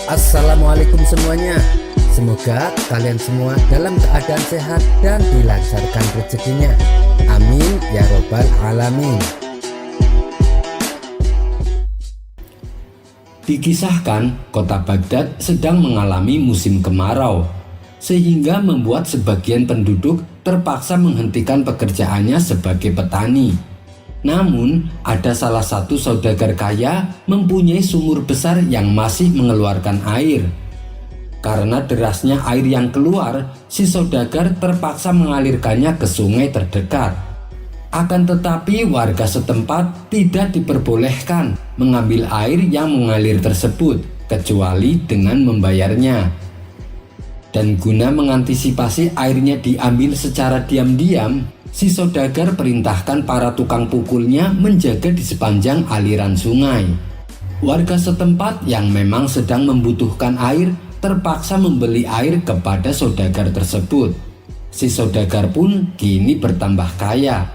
Assalamualaikum semuanya. Semoga kalian semua dalam keadaan sehat dan dilancarkan rezekinya. Amin ya robbal alamin. Dikisahkan kota Baghdad sedang mengalami musim kemarau, sehingga membuat sebagian penduduk terpaksa menghentikan pekerjaannya sebagai petani. Namun, ada salah satu saudagar kaya mempunyai sumur besar yang masih mengeluarkan air. Karena derasnya air yang keluar, si saudagar terpaksa mengalirkannya ke sungai terdekat. Akan tetapi warga setempat tidak diperbolehkan mengambil air yang mengalir tersebut, kecuali dengan membayarnya. Dan guna mengantisipasi airnya diambil secara diam-diam, si saudagar perintahkan para tukang pukulnya menjaga di sepanjang aliran sungai. Warga setempat yang memang sedang membutuhkan air terpaksa membeli air kepada saudagar tersebut. Si saudagar pun kini bertambah kaya.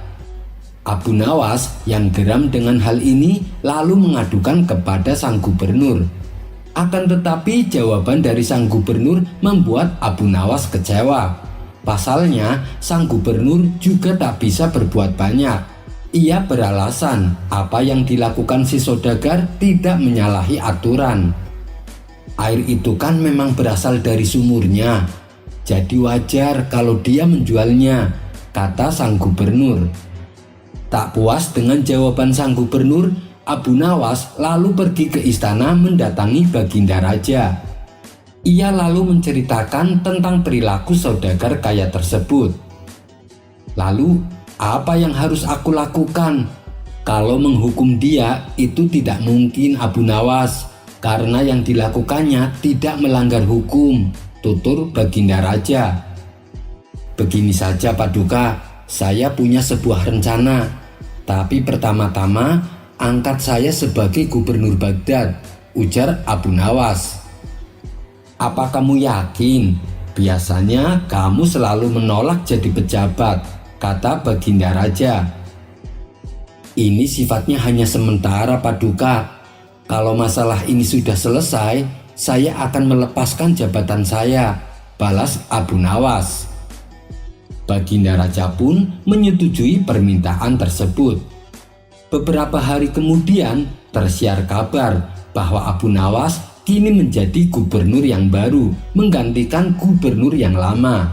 Abu Nawas yang geram dengan hal ini lalu mengadukan kepada sang gubernur. Akan tetapi jawaban dari sang gubernur membuat Abu Nawas kecewa. Pasalnya, sang gubernur juga tak bisa berbuat banyak. Ia beralasan apa yang dilakukan si saudagar tidak menyalahi aturan. Air itu kan memang berasal dari sumurnya, jadi wajar kalau dia menjualnya, kata sang gubernur. Tak puas dengan jawaban sang gubernur, Abu Nawas lalu pergi ke istana mendatangi Baginda Raja. Ia lalu menceritakan tentang perilaku saudagar kaya tersebut. Lalu, apa yang harus aku lakukan? Kalau menghukum dia itu tidak mungkin, Abu Nawas, karena yang dilakukannya tidak melanggar hukum, tutur Baginda Raja. Begini saja Paduka, saya punya sebuah rencana. Tapi pertama-tama angkat saya sebagai gubernur Baghdad, ujar Abu Nawas. Apa kamu yakin? Biasanya kamu selalu menolak jadi pejabat, kata Baginda Raja. Ini sifatnya hanya sementara Paduka. Kalau masalah ini sudah selesai, saya akan melepaskan jabatan saya, balas Abu Nawas. Baginda Raja pun menyetujui permintaan tersebut. Beberapa hari kemudian tersiar kabar bahwa Abu Nawas kini menjadi gubernur yang baru, menggantikan gubernur yang lama.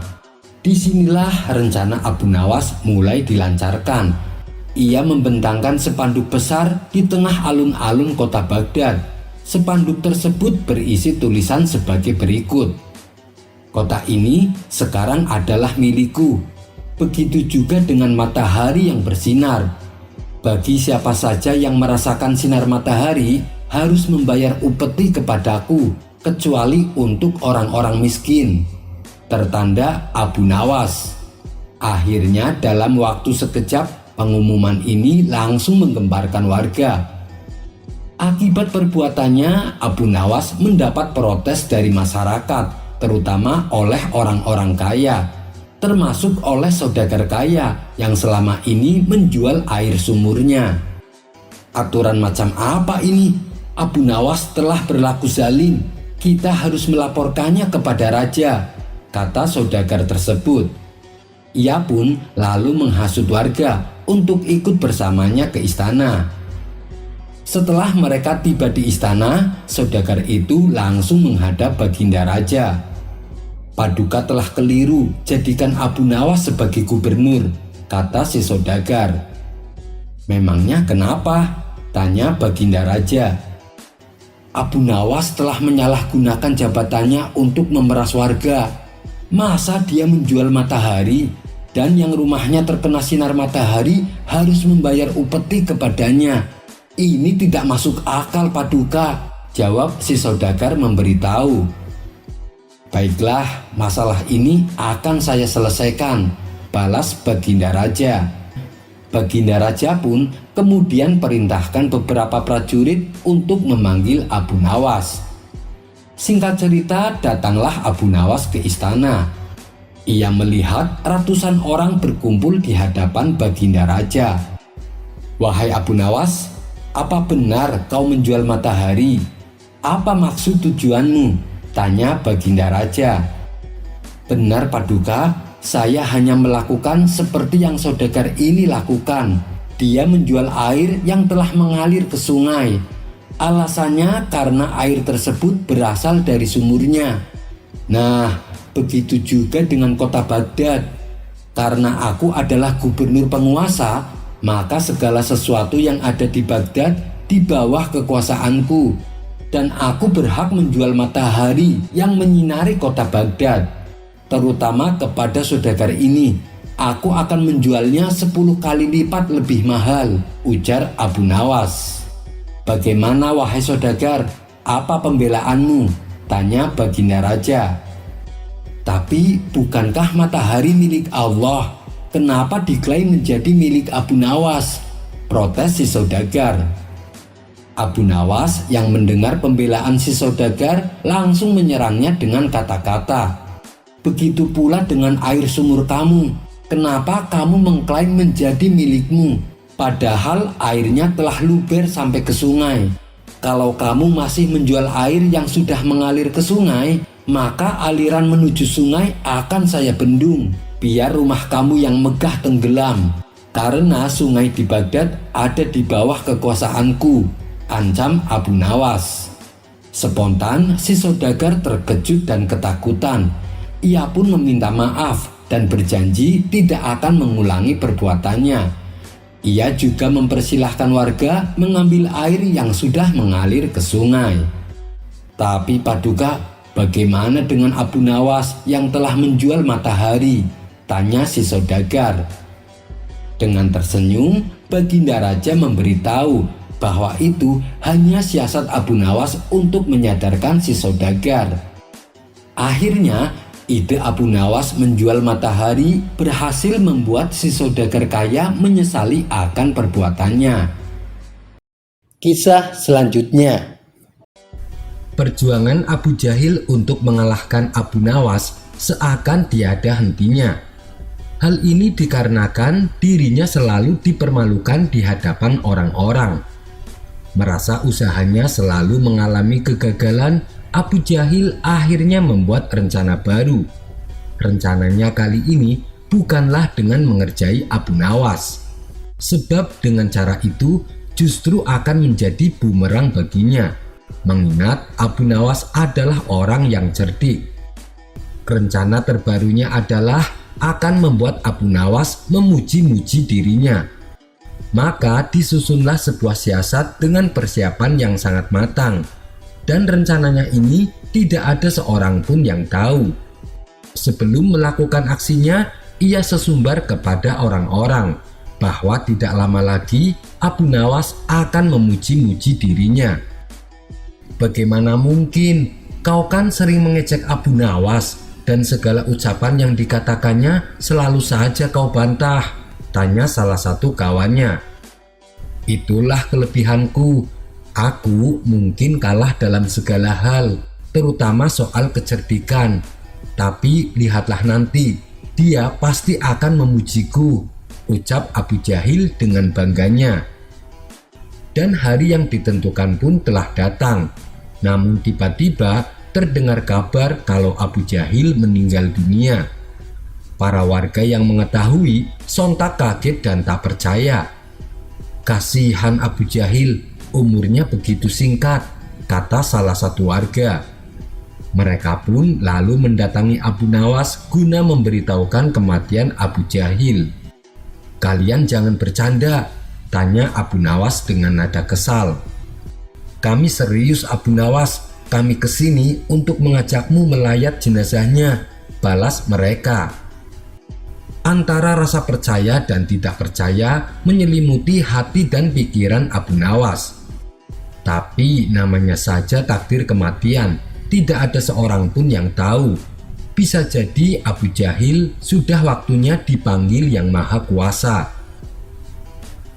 Disinilah rencana Abu Nawas mulai dilancarkan. Ia membentangkan spanduk besar di tengah alun-alun kota Baghdad. Spanduk tersebut berisi tulisan sebagai berikut. Kota ini sekarang adalah milikku. Begitu juga dengan matahari yang bersinar. Bagi siapa saja yang merasakan sinar matahari harus membayar upeti kepadaku, kecuali untuk orang-orang miskin. Tertanda Abu Nawas. Akhirnya dalam waktu sekejap pengumuman ini langsung menggemparkan warga. Akibat perbuatannya, Abu Nawas mendapat protes dari masyarakat, terutama oleh orang-orang kaya, termasuk oleh saudagar kaya yang selama ini menjual air sumurnya. Aturan macam apa ini? Abu Nawas telah berlaku zalim. Kita harus melaporkannya kepada raja, kata saudagar tersebut. Ia pun lalu menghasut warga untuk ikut bersamanya ke istana. Setelah mereka tiba di istana, saudagar itu langsung menghadap Baginda Raja. Paduka telah keliru jadikan Abu Nawas sebagai gubernur, kata si saudagar. Memangnya kenapa? Tanya Baginda Raja. Abu Nawas telah menyalahgunakan jabatannya untuk memeras warga. Masa dia menjual matahari dan yang rumahnya terkena sinar matahari harus membayar upeti kepadanya? Ini tidak masuk akal Paduka, jawab si saudagar memberitahu. Baiklah, masalah ini akan saya selesaikan, balas Baginda Raja. Baginda Raja pun kemudian perintahkan beberapa prajurit untuk memanggil Abu Nawas. Singkat cerita, datanglah Abu Nawas ke istana. Ia melihat ratusan orang berkumpul di hadapan Baginda Raja. Wahai Abu Nawas, apa benar kau menjual matahari? "Apa maksud tujuanmu?" tanya Baginda Raja. "Benar Paduka, saya hanya melakukan seperti yang saudagar ini lakukan. Dia menjual air yang telah mengalir ke sungai. Alasannya karena air tersebut berasal dari sumurnya. Nah, begitu juga dengan kota Baghdad. Karena aku adalah gubernur penguasa, maka segala sesuatu yang ada di Baghdad di bawah kekuasaanku. Dan aku berhak menjual matahari yang menyinari kota Baghdad. Terutama kepada saudagar ini. Aku akan menjualnya 10 kali lipat lebih mahal," ujar Abu Nawas. "Bagaimana wahai saudagar, apa pembelaanmu?" tanya Baginda Raja. "Tapi bukankah matahari milik Allah? Kenapa diklaim menjadi milik Abu Nawas?" protes si saudagar. Abu Nawas yang mendengar pembelaan si saudagar langsung menyerangnya dengan kata-kata, "Begitu pula dengan air sumur kamu. Kenapa kamu mengklaim menjadi milikmu? Padahal airnya telah luber sampai ke sungai. Kalau kamu masih menjual air yang sudah mengalir ke sungai, maka aliran menuju sungai akan saya bendung, biar rumah kamu yang megah tenggelam. Karena sungai di Baghdad ada di bawah kekuasaanku," ancam Abu Nawas. Spontan si saudagar terkejut dan ketakutan. Ia pun meminta maaf dan berjanji tidak akan mengulangi perbuatannya. Ia juga mempersilahkan warga mengambil air yang sudah mengalir ke sungai. "Tapi Paduka, bagaimana dengan Abu Nawas yang telah menjual matahari?" tanya si saudagar. Dengan tersenyum, Baginda Raja memberitahu bahwa itu hanya siasat Abu Nawas untuk menyadarkan si saudagar. Akhirnya, ide Abu Nawas menjual matahari berhasil membuat si saudagar kaya menyesali akan perbuatannya. Kisah selanjutnya. Perjuangan Abu Jahil untuk mengalahkan Abu Nawas seakan tiada hentinya. Hal ini dikarenakan dirinya selalu dipermalukan di hadapan orang-orang. Merasa usahanya selalu mengalami kegagalan, Abu Jahil akhirnya membuat rencana baru. Rencananya kali ini bukanlah dengan mengerjai Abu Nawas, sebab dengan cara itu justru akan menjadi bumerang baginya, mengingat Abu Nawas adalah orang yang cerdik. Rencana terbarunya adalah akan membuat Abu Nawas memuji-muji dirinya. Maka disusunlah sebuah siasat dengan persiapan yang sangat matang. Dan rencananya ini tidak ada seorang pun yang tahu. Sebelum melakukan aksinya, ia sesumbar kepada orang-orang bahwa tidak lama lagi Abu Nawas akan memuji-muji dirinya. "Bagaimana mungkin? Kau kan sering mengejek Abu Nawas dan segala ucapan yang dikatakannya selalu saja kau bantah," tanya salah satu kawannya. "Itulah kelebihanku. Aku mungkin kalah dalam segala hal, terutama soal kecerdikan. Tapi lihatlah nanti, dia pasti akan memujiku," ucap Abu Jahil dengan bangganya. Dan hari yang ditentukan pun telah datang. Namun tiba-tiba terdengar kabar kalau Abu Jahil meninggal dunia. Para warga yang mengetahui sontak kaget dan tak percaya. "Kasihan Abu Jahil, umurnya begitu singkat," kata salah satu warga. Mereka pun lalu mendatangi Abu Nawas guna memberitahukan kematian Abu Jahil. "Kalian jangan bercanda," tanya Abu Nawas dengan nada kesal. "Kami serius Abu Nawas, kami kesini untuk mengajakmu melayat jenazahnya," balas mereka. Antara rasa percaya dan tidak percaya menyelimuti hati dan pikiran Abu Nawas. Tapi namanya saja takdir kematian, tidak ada seorang pun yang tahu. Bisa jadi Abu Jahil sudah waktunya dipanggil Yang Maha Kuasa.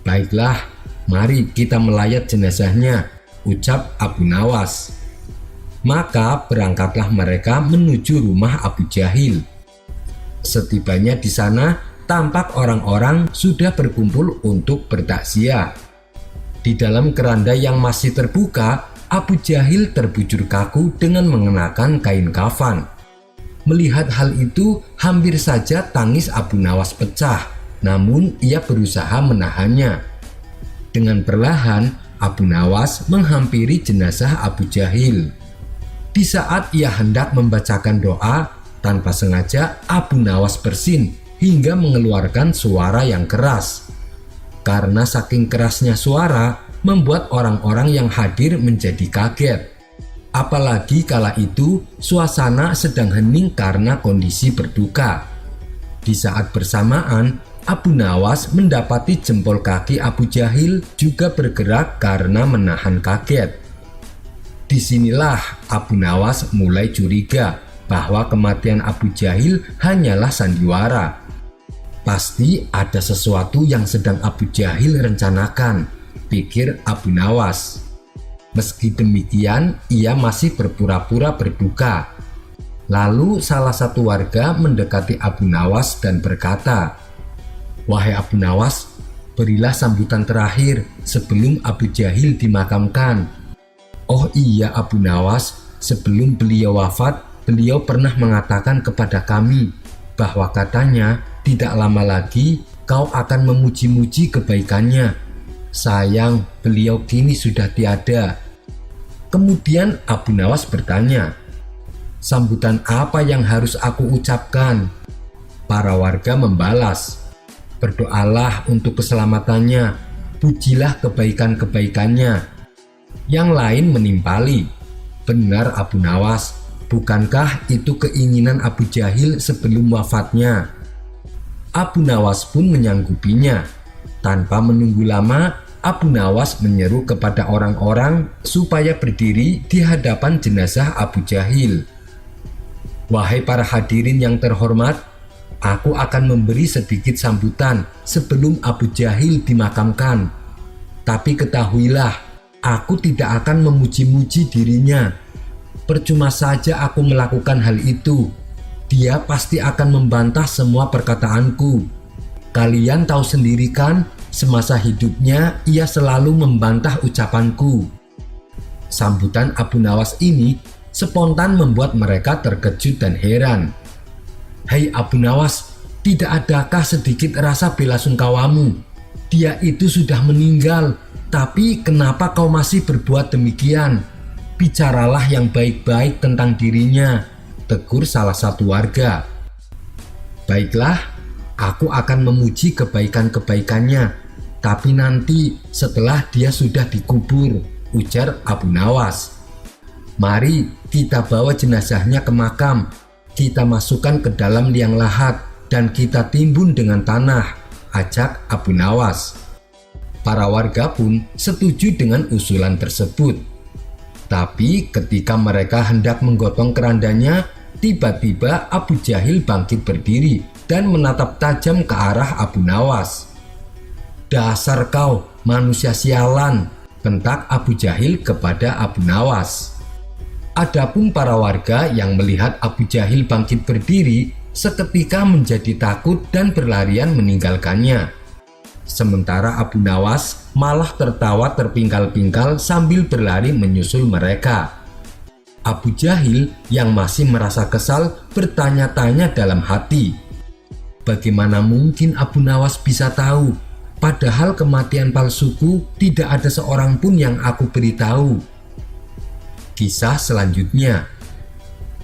"Baiklah, mari kita melayat jenazahnya," ucap Abu Nawas. Maka berangkatlah mereka menuju rumah Abu Jahil. Setibanya di sana, tampak orang-orang sudah berkumpul untuk bertakziah. Di dalam keranda yang masih terbuka, Abu Jahil terbujur kaku dengan mengenakan kain kafan. Melihat hal itu, hampir saja tangis Abu Nawas pecah, namun ia berusaha menahannya. Dengan perlahan, Abu Nawas menghampiri jenazah Abu Jahil. Di saat ia hendak membacakan doa, tanpa sengaja Abu Nawas bersin hingga mengeluarkan suara yang keras. Karena saking kerasnya suara, membuat orang-orang yang hadir menjadi kaget. Apalagi kala itu suasana sedang hening karena kondisi berduka. Di saat bersamaan, Abu Nawas mendapati jempol kaki Abu Jahil juga bergerak karena menahan kaget. Disinilah Abu Nawas mulai curiga bahwa kematian Abu Jahil hanyalah sandiwara. Pasti ada sesuatu yang sedang Abu Jahil rencanakan, pikir Abu Nawas. Meski demikian, ia masih berpura-pura berduka. Lalu salah satu warga mendekati Abu Nawas dan berkata, "Wahai Abu Nawas, berilah sambutan terakhir sebelum Abu Jahil dimakamkan." "Oh iya Abu Nawas, sebelum beliau wafat, beliau pernah mengatakan kepada kami bahwa katanya tidak lama lagi kau akan memuji-muji kebaikannya. Sayang, beliau kini sudah tiada." Kemudian Abu Nawas bertanya, "Sambutan apa yang harus aku ucapkan?" Para warga membalas, "Berdoalah untuk keselamatannya, pujilah kebaikan-kebaikannya." Yang lain menimpali, "Benar Abu Nawas, bukankah itu keinginan Abu Jahil sebelum wafatnya?" Abu Nawas pun menyanggupinya. Tanpa menunggu lama, Abu Nawas menyeru kepada orang-orang supaya berdiri di hadapan jenazah Abu Jahil. "Wahai para hadirin yang terhormat, aku akan memberi sedikit sambutan sebelum Abu Jahil dimakamkan. Tapi ketahuilah, aku tidak akan memuji-muji dirinya. Percuma saja aku melakukan hal itu. Dia pasti akan membantah semua perkataanku. Kalian tahu sendiri kan, semasa hidupnya ia selalu membantah ucapanku." Sambutan Abu Nawas ini spontan membuat mereka terkejut dan heran. "Hai Abu Nawas, tidak adakah sedikit rasa bela sungkawamu? Dia itu sudah meninggal, tapi kenapa kau masih berbuat demikian? Bicaralah yang baik-baik tentang dirinya," tegur salah satu warga. "Baiklah, aku akan memuji kebaikan-kebaikannya, tapi nanti setelah dia sudah dikubur," ujar Abu Nawas. "Mari kita bawa jenazahnya ke makam, kita masukkan ke dalam liang lahat dan kita timbun dengan tanah," ajak Abu Nawas. Para warga pun setuju dengan usulan tersebut. Tapi ketika mereka hendak menggotong kerandanya, tiba-tiba Abu Jahil bangkit berdiri dan menatap tajam ke arah Abu Nawas. "Dasar kau manusia sialan," bentak Abu Jahil kepada Abu Nawas. Adapun para warga yang melihat Abu Jahil bangkit berdiri seketika menjadi takut dan berlarian meninggalkannya. Sementara Abu Nawas malah tertawa terpingkal-pingkal sambil berlari menyusul mereka. Abu Jahil yang masih merasa kesal bertanya-tanya dalam hati, "Bagaimana mungkin Abu Nawas bisa tahu? Padahal kematian palsuku tidak ada seorang pun yang aku beritahu." Kisah selanjutnya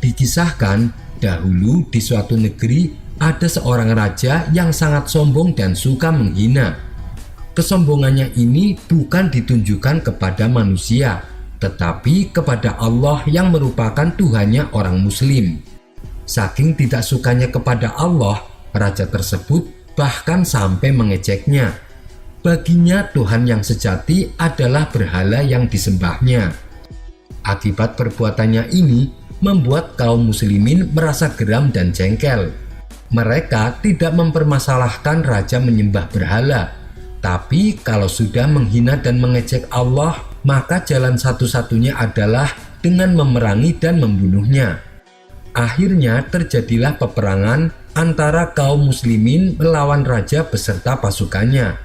dikisahkan, dahulu di suatu negeri ada seorang raja yang sangat sombong dan suka menghina. Kesombongannya ini bukan ditunjukkan kepada manusia, tetapi kepada Allah yang merupakan Tuhannya orang Muslim. Saking tidak sukanya kepada Allah, raja tersebut bahkan sampai mengejeknya. Baginya Tuhan yang sejati adalah berhala yang disembahnya. Akibat perbuatannya ini membuat kaum muslimin merasa geram dan jengkel. Mereka tidak mempermasalahkan raja menyembah berhala, tapi kalau sudah menghina dan mengejek Allah, maka jalan satu-satunya adalah dengan memerangi dan membunuhnya. Akhirnya terjadilah peperangan antara kaum muslimin melawan raja beserta pasukannya.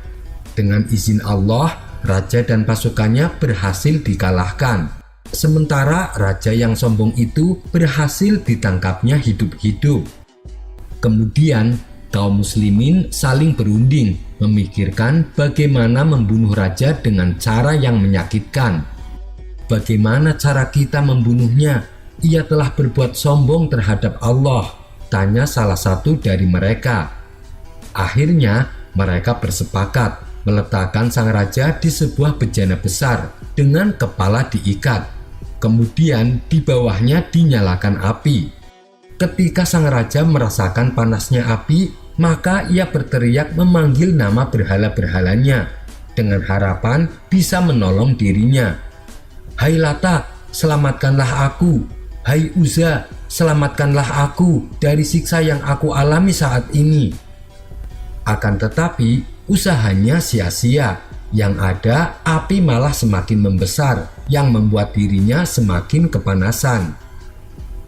Dengan izin Allah, raja dan pasukannya berhasil dikalahkan. Sementara raja yang sombong itu berhasil ditangkapnya hidup-hidup. Kemudian kaum muslimin saling berunding memikirkan bagaimana membunuh raja dengan cara yang menyakitkan. Bagaimana cara kita membunuhnya? Ia telah berbuat sombong terhadap Allah, tanya salah satu dari mereka. Akhirnya mereka bersepakat meletakkan sang raja di sebuah bejana besar dengan kepala diikat. Kemudian di bawahnya dinyalakan api. Ketika sang raja merasakan panasnya api, maka ia berteriak memanggil nama berhala-berhalanya dengan harapan bisa menolong dirinya. Hai Lata, selamatkanlah aku. Hai Uzza, selamatkanlah aku dari siksa yang aku alami saat ini. Akan tetapi usahanya sia-sia. Yang ada api malah semakin membesar yang membuat dirinya semakin kepanasan.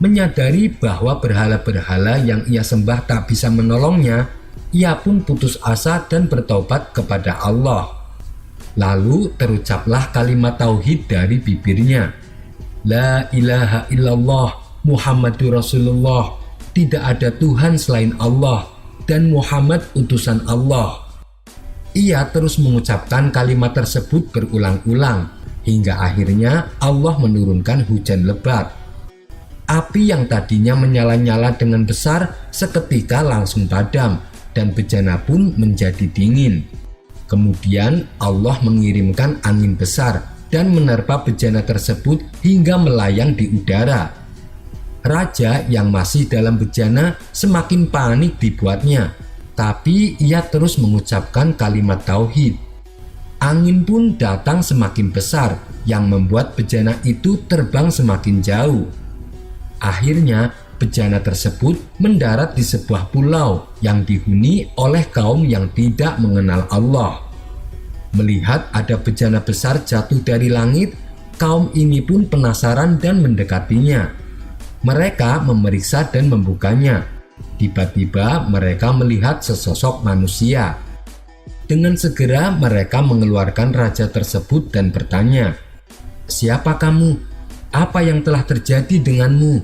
Menyadari bahwa berhala-berhala yang ia sembah tak bisa menolongnya, ia pun putus asa dan bertaubat kepada Allah. Lalu terucaplah kalimat tauhid dari bibirnya. La ilaha illallah Muhammadur Rasulullah. Tidak ada Tuhan selain Allah dan Muhammad utusan Allah. Ia terus mengucapkan kalimat tersebut berulang-ulang hingga akhirnya Allah menurunkan hujan lebat. Api yang tadinya menyala-nyala dengan besar seketika langsung padam dan bejana pun menjadi dingin. Kemudian Allah mengirimkan angin besar dan menerpa bejana tersebut hingga melayang di udara. Raja yang masih dalam bejana semakin panik dibuatnya, tapi ia terus mengucapkan kalimat tauhid. Angin pun datang semakin besar yang membuat bejana itu terbang semakin jauh. Akhirnya bejana tersebut mendarat di sebuah pulau yang dihuni oleh kaum yang tidak mengenal Allah. Melihat ada bejana besar jatuh dari langit, kaum ini pun penasaran dan mendekatinya. Mereka memeriksa dan membukanya. Tiba-tiba mereka melihat sesosok manusia. Dengan segera mereka mengeluarkan raja tersebut dan bertanya, "Siapa kamu? Apa yang telah terjadi denganmu?"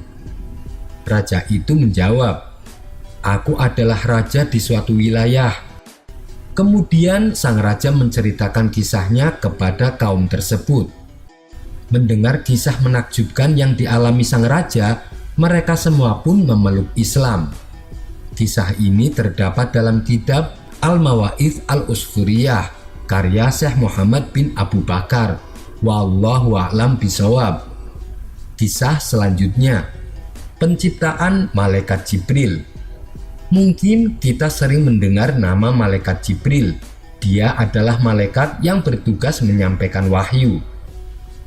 Raja itu menjawab, "Aku adalah raja di suatu wilayah." Kemudian sang raja menceritakan kisahnya kepada kaum tersebut. Mendengar kisah menakjubkan yang dialami sang raja, mereka semua pun memeluk Islam. Kisah ini terdapat dalam kitab Al-Mawa'idh Al-Usfuriyah karya Syekh Muhammad bin Abu Bakar. Wallahu a'lam bishawab. Kisah selanjutnya, penciptaan Malaikat Jibril. Mungkin kita sering mendengar nama Malaikat Jibril. Dia adalah malaikat yang bertugas menyampaikan wahyu.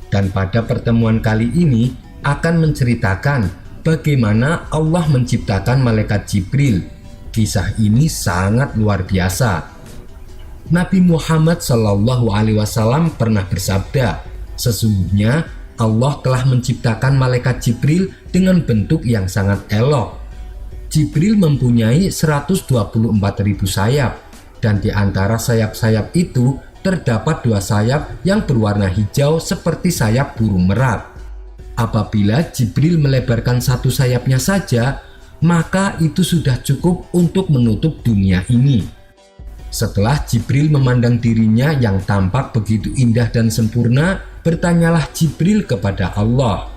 Dan pada pertemuan kali ini akan menceritakan bagaimana Allah menciptakan Malaikat Jibril. Kisah ini sangat luar biasa. Nabi Muhammad SAW pernah bersabda, sesungguhnya Allah telah menciptakan Malaikat Jibril dengan bentuk yang sangat elok. Jibril mempunyai 124.000 sayap, dan di antara sayap-sayap itu terdapat 2 sayap yang berwarna hijau seperti sayap burung merak. Apabila Jibril melebarkan 1 sayapnya saja, maka itu sudah cukup untuk menutup dunia ini. Setelah Jibril memandang dirinya yang tampak begitu indah dan sempurna, bertanyalah Jibril kepada Allah,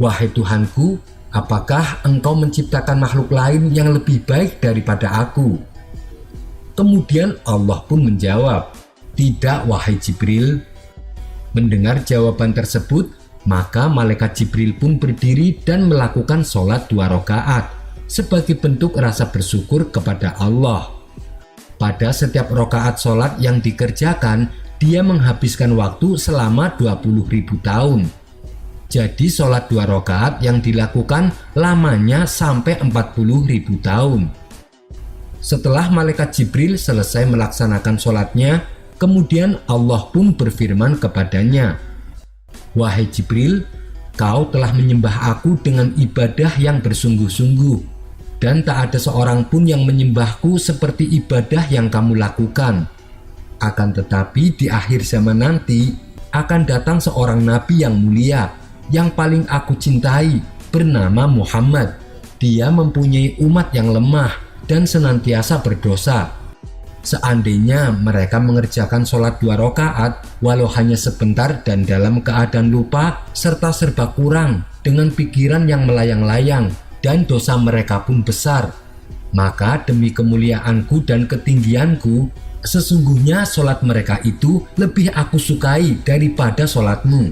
"Wahai Tuhanku, apakah engkau menciptakan makhluk lain yang lebih baik daripada aku?" Kemudian Allah pun menjawab, "Tidak, wahai Jibril." Mendengar jawaban tersebut, maka Malaikat Jibril pun berdiri dan melakukan sholat 2 rakaat sebagai bentuk rasa bersyukur kepada Allah. Pada setiap rakaat sholat yang dikerjakan, dia menghabiskan waktu selama 20.000 tahun. Jadi sholat 2 rakaat yang dilakukan lamanya sampai 40.000 tahun. Setelah Malaikat Jibril selesai melaksanakan sholatnya, kemudian Allah pun berfirman kepadanya, "Wahai Jibril, kau telah menyembah aku dengan ibadah yang bersungguh-sungguh, dan tak ada seorang pun yang menyembahku seperti ibadah yang kamu lakukan. Akan tetapi di akhir zaman nanti, akan datang seorang nabi yang mulia, yang paling aku cintai, bernama Muhammad. Dia mempunyai umat yang lemah dan senantiasa berdosa. Seandainya mereka mengerjakan sholat 2 rakaat, walau hanya sebentar dan dalam keadaan lupa serta serba kurang, dengan pikiran yang melayang-layang, dan dosa mereka pun besar, maka demi kemuliaanku dan ketinggianku, sesungguhnya sholat mereka itu lebih aku sukai daripada sholatmu.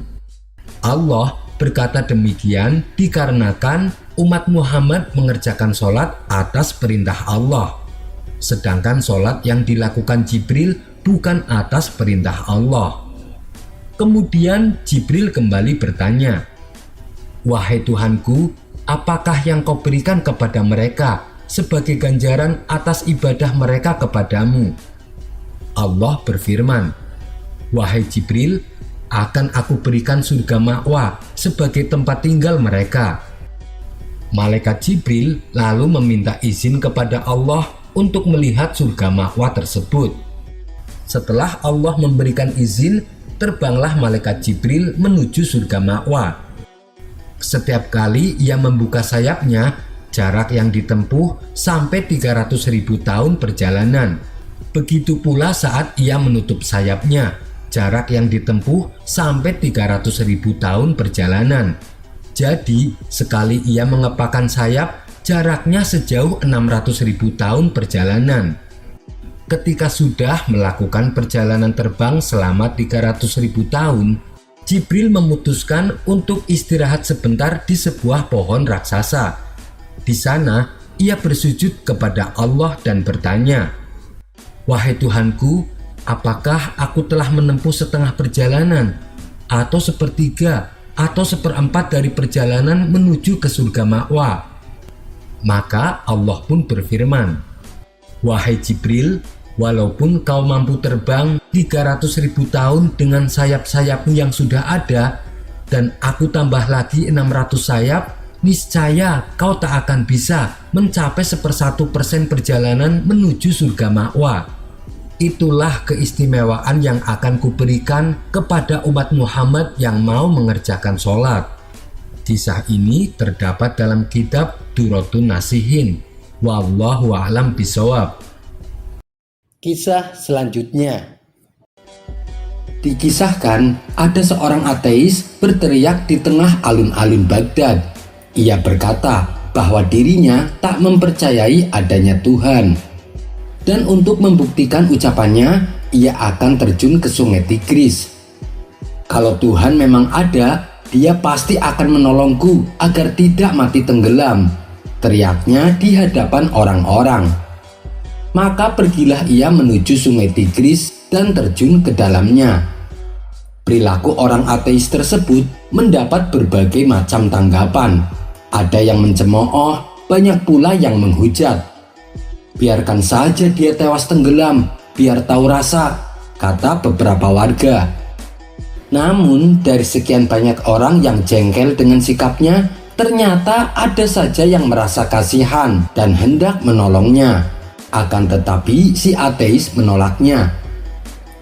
Allah berkata demikian dikarenakan umat Muhammad mengerjakan sholat atas perintah Allah, sedangkan sholat yang dilakukan Jibril bukan atas perintah Allah. Kemudian Jibril kembali bertanya, "Wahai Tuhanku, apakah yang kau berikan kepada mereka sebagai ganjaran atas ibadah mereka kepadamu?" Allah berfirman, "Wahai Jibril, akan aku berikan surga ma'wa sebagai tempat tinggal mereka." Malaikat Jibril lalu meminta izin kepada Allah untuk melihat surga ma'wa tersebut. Setelah Allah memberikan izin, terbanglah malaikat Jibril menuju surga ma'wa. Setiap kali ia membuka sayapnya, jarak yang ditempuh sampai 300.000 tahun perjalanan. Begitu pula saat ia menutup sayapnya, jarak yang ditempuh sampai 300.000 tahun perjalanan. Jadi, sekali ia mengepakkan sayap, jaraknya sejauh 600.000 tahun perjalanan. Ketika sudah melakukan perjalanan terbang selama 300.000 tahun, Jibril memutuskan untuk istirahat sebentar di sebuah pohon raksasa. Di sana, ia bersujud kepada Allah dan bertanya, "Wahai Tuhanku, apakah aku telah menempuh setengah perjalanan, atau sepertiga, atau seperempat dari perjalanan menuju ke surga ma'wa?" Maka Allah pun berfirman, "Wahai Jibril, walaupun kau mampu terbang 300.000 tahun dengan sayap-sayapmu yang sudah ada, dan aku tambah lagi 600 sayap, niscaya kau tak akan bisa mencapai 1/1% perjalanan menuju surga ma'wa. Itulah keistimewaan yang akan kuberikan kepada umat Muhammad yang mau mengerjakan sholat." Kisah ini terdapat dalam kitab Duratun Nasihin. Wallahu a'lam bishawab. Kisah selanjutnya. Dikisahkan ada seorang ateis berteriak di tengah alun-alun Baghdad. Ia berkata bahwa dirinya tak mempercayai adanya Tuhan. Dan untuk membuktikan ucapannya, ia akan terjun ke sungai Tigris. "Kalau Tuhan memang ada, Dia pasti akan menolongku agar tidak mati tenggelam," teriaknya di hadapan orang-orang. Maka pergilah ia menuju sungai Tigris dan terjun ke dalamnya. Perilaku orang ateis tersebut mendapat berbagai macam tanggapan. Ada yang mencemooh, banyak pula yang menghujat. "Biarkan saja dia tewas tenggelam, biar tahu rasa," kata beberapa warga. Namun dari sekian banyak orang yang jengkel dengan sikapnya, ternyata ada saja yang merasa kasihan dan hendak menolongnya. Akan tetapi si ateis menolaknya.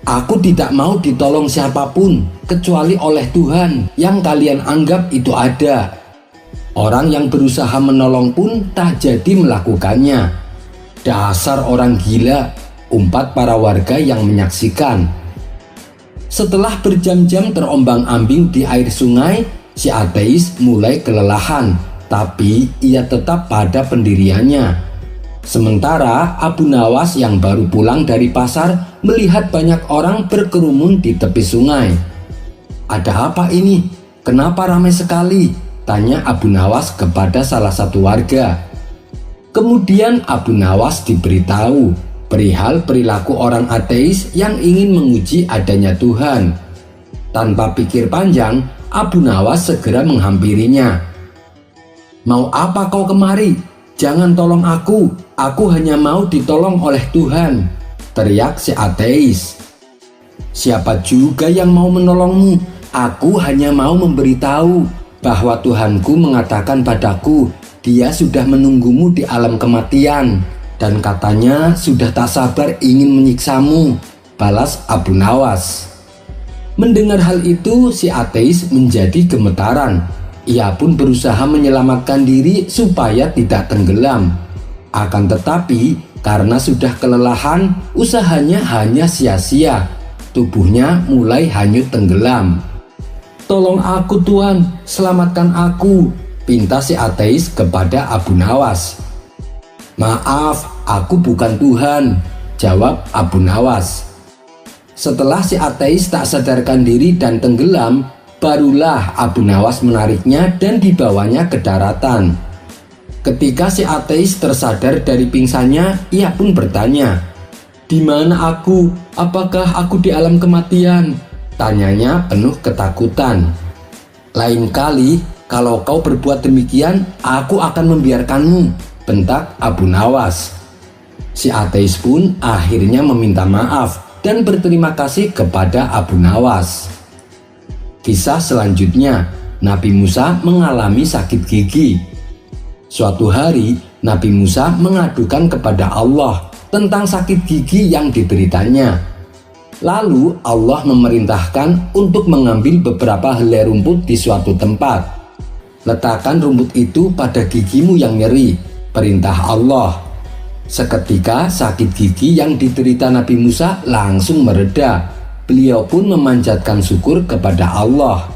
"Aku tidak mau ditolong siapapun kecuali oleh Tuhan yang kalian anggap itu ada." Orang yang berusaha menolong pun tak jadi melakukannya. "Dasar orang gila," umpat para warga yang menyaksikan. Setelah berjam-jam terombang-ambing di air sungai, si ateis mulai kelelahan, tapi ia tetap pada pendiriannya. Sementara Abu Nawas yang baru pulang dari pasar melihat banyak orang berkerumun di tepi sungai. "Ada apa ini? Kenapa ramai sekali?" tanya Abu Nawas kepada salah satu warga. Kemudian Abu Nawas diberitahu perihal perilaku orang ateis yang ingin menguji adanya Tuhan. Tanpa pikir panjang, Abu Nawas segera menghampirinya. "Mau apa kau kemari? Jangan tolong aku hanya mau ditolong oleh Tuhan," teriak si ateis. "Siapa juga yang mau menolongmu? Aku hanya mau memberitahu bahwa Tuhanku mengatakan padaku, Dia sudah menunggumu di alam kematian. Dan katanya sudah tak sabar ingin menyiksamu," balas Abu Nawas. Mendengar hal itu, si ateis menjadi gemetaran. Ia pun berusaha menyelamatkan diri supaya tidak tenggelam. Akan tetapi, karena sudah kelelahan, usahanya hanya sia-sia. Tubuhnya mulai hanyut tenggelam. "Tolong aku Tuhan, selamatkan aku," pinta si ateis kepada Abu Nawas. "Maaf, aku bukan Tuhan," jawab Abu Nawas. Setelah si ateis tak sadarkan diri dan tenggelam, barulah Abu Nawas menariknya dan dibawanya ke daratan. Ketika si ateis tersadar dari pingsannya, ia pun bertanya, "Di mana aku? Apakah aku di alam kematian?" tanyanya penuh ketakutan. "Lain kali, kalau kau berbuat demikian, aku akan membiarkanmu," bentak Abu Nawas. Si ateis pun akhirnya meminta maaf dan berterima kasih kepada Abu Nawas. Kisah selanjutnya, Nabi Musa mengalami sakit gigi. Suatu hari, Nabi Musa mengadukan kepada Allah tentang sakit gigi yang dideritanya. Lalu Allah memerintahkan untuk mengambil beberapa helai rumput di suatu tempat. "Letakkan rumput itu pada gigimu yang nyeri," perintah Allah. Seketika sakit gigi yang diderita Nabi Musa langsung mereda. Beliau pun memanjatkan syukur kepada Allah.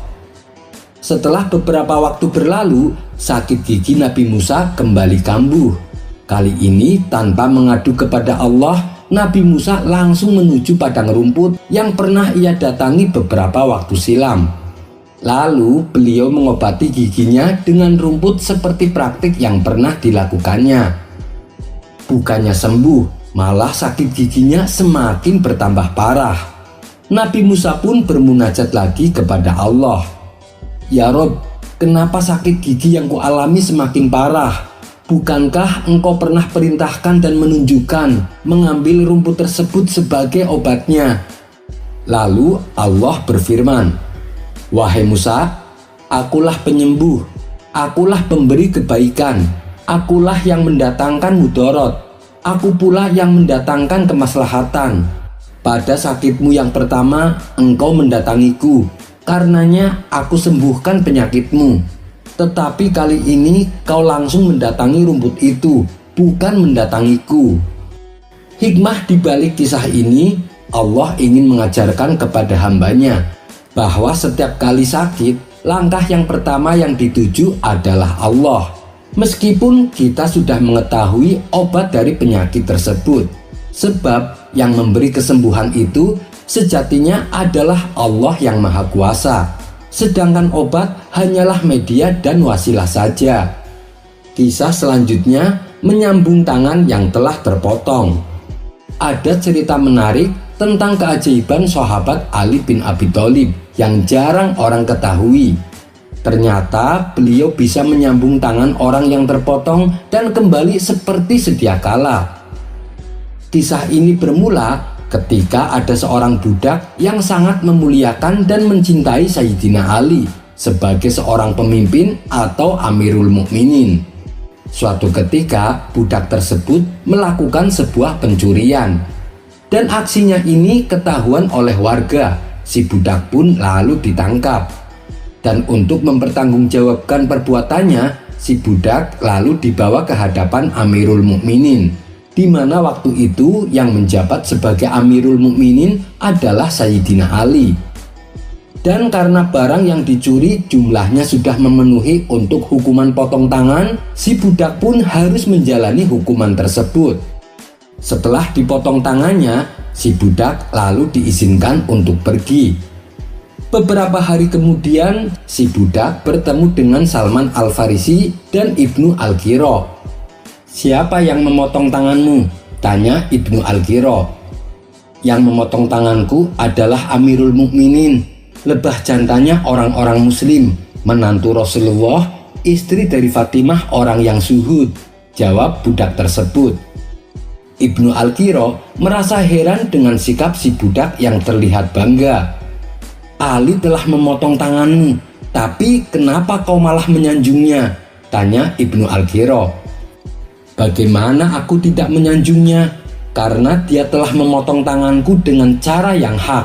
Setelah beberapa waktu berlalu, sakit gigi Nabi Musa kembali kambuh. Kali ini tanpa mengadu kepada Allah, Nabi Musa langsung menuju padang rumput yang pernah ia datangi beberapa waktu silam. Lalu beliau mengobati giginya dengan rumput seperti praktik yang pernah dilakukannya. Bukannya sembuh, malah sakit giginya semakin bertambah parah. Nabi Musa pun bermunajat lagi kepada Allah. "Ya Rob, kenapa sakit gigi yang kualami semakin parah? Bukankah engkau pernah perintahkan dan menunjukkan mengambil rumput tersebut sebagai obatnya?" Lalu Allah berfirman, "Wahai Musa, akulah penyembuh, akulah pemberi kebaikan. Akulah yang mendatangkan mudarat. Aku pula yang mendatangkan kemaslahatan. Pada sakitmu yang pertama, engkau mendatangiku. Karenanya aku sembuhkan penyakitmu. Tetapi kali ini kau langsung mendatangi rumput itu, bukan mendatangiku." Hikmah di balik kisah ini, Allah ingin mengajarkan kepada hambanya bahwa setiap kali sakit, langkah yang pertama yang dituju adalah Allah. Meskipun kita sudah mengetahui obat dari penyakit tersebut, sebab yang memberi kesembuhan itu sejatinya adalah Allah yang Maha Kuasa, sedangkan obat hanyalah media dan wasilah saja. Kisah selanjutnya menyambung tangan yang telah terpotong. Ada cerita menarik tentang keajaiban sahabat Ali bin Abi Thalib yang jarang orang ketahui. Ternyata beliau bisa menyambung tangan orang yang terpotong dan kembali seperti sedia kala. Kisah ini bermula ketika ada seorang budak yang sangat memuliakan dan mencintai Sayyidina Ali sebagai seorang pemimpin atau Amirul Mukminin. Suatu ketika budak tersebut melakukan sebuah pencurian dan aksinya ini ketahuan oleh warga. Si budak pun lalu ditangkap. Dan untuk mempertanggungjawabkan perbuatannya, si budak lalu dibawa ke hadapan Amirul Mukminin, di mana waktu itu yang menjabat sebagai Amirul Mukminin adalah Sayyidina Ali. Dan karena barang yang dicuri jumlahnya sudah memenuhi untuk hukuman potong tangan, si budak pun harus menjalani hukuman tersebut. Setelah dipotong tangannya, si budak lalu diizinkan untuk pergi. Beberapa hari kemudian, si budak bertemu dengan Salman Al-Farisi dan Ibnu Al-Qira. "Siapa yang memotong tanganmu?" tanya Ibnu Al-Qira. "Yang memotong tanganku adalah Amirul Mukminin, lebah jantannya orang-orang muslim, menantu Rasulullah, istri dari Fatimah orang yang zuhud," jawab budak tersebut. Ibnu Al-Qira merasa heran dengan sikap si budak yang terlihat bangga. "Ali telah memotong tanganmu, tapi kenapa kau malah menyanjungnya?" tanya Ibnu Al-Qira. "Bagaimana aku tidak menyanjungnya? Karena dia telah memotong tanganku dengan cara yang hak.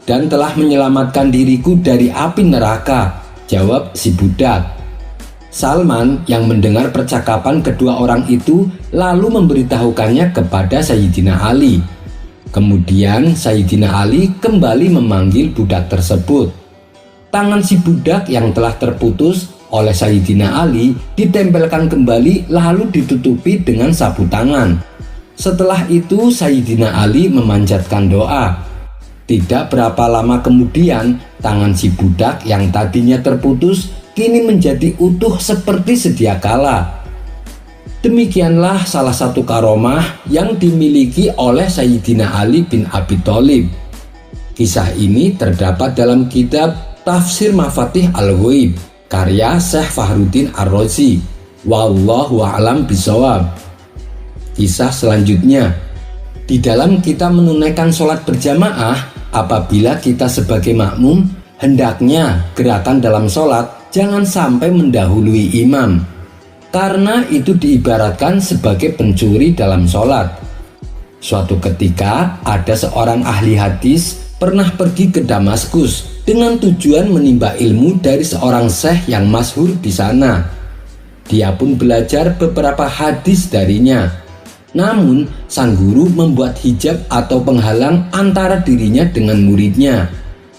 dan telah menyelamatkan diriku dari api neraka, jawab si budak. Salman yang mendengar percakapan kedua orang itu lalu memberitahukannya kepada Sayyidina Ali. Kemudian Sayyidina Ali kembali memanggil budak tersebut. Tangan si budak yang telah terputus oleh Sayyidina Ali ditempelkan kembali lalu ditutupi dengan sapu tangan. Setelah itu Sayyidina Ali memanjatkan doa. Tidak berapa lama kemudian, tangan si budak yang tadinya terputus kini menjadi utuh seperti sedia kala. Demikianlah salah satu karomah yang dimiliki oleh Sayyidina Ali bin Abi Thalib. Kisah ini terdapat dalam kitab Tafsir Mafatih Al-Ghaib karya Syekh Fahruddin Ar-Razi. Wallahu a'lam bishawab. Kisah selanjutnya, di dalam kita menunaikan sholat berjamaah, apabila kita sebagai makmum, hendaknya gerakan dalam sholat jangan sampai mendahului imam, karena itu diibaratkan sebagai pencuri dalam sholat. Suatu ketika ada seorang ahli hadis pernah pergi ke Damaskus dengan tujuan menimba ilmu dari seorang syekh yang masyhur di sana. Dia pun belajar beberapa hadis darinya. Namun, sang guru membuat hijab atau penghalang antara dirinya dengan muridnya,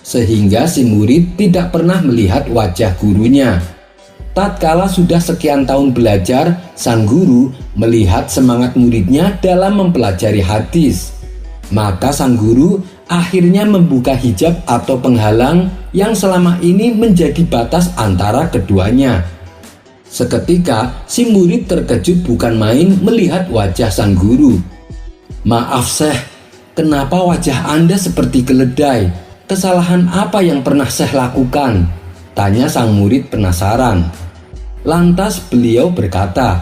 sehingga si murid tidak pernah melihat wajah gurunya. Tatkala sudah sekian tahun belajar, sang guru melihat semangat muridnya dalam mempelajari hadis. Maka sang guru akhirnya membuka hijab atau penghalang yang selama ini menjadi batas antara keduanya. Seketika si murid terkejut bukan main melihat wajah sang guru. "Maaf Syekh, kenapa wajah Anda seperti keledai? Kesalahan apa yang pernah Syekh lakukan?" tanya sang murid penasaran. Lantas beliau berkata,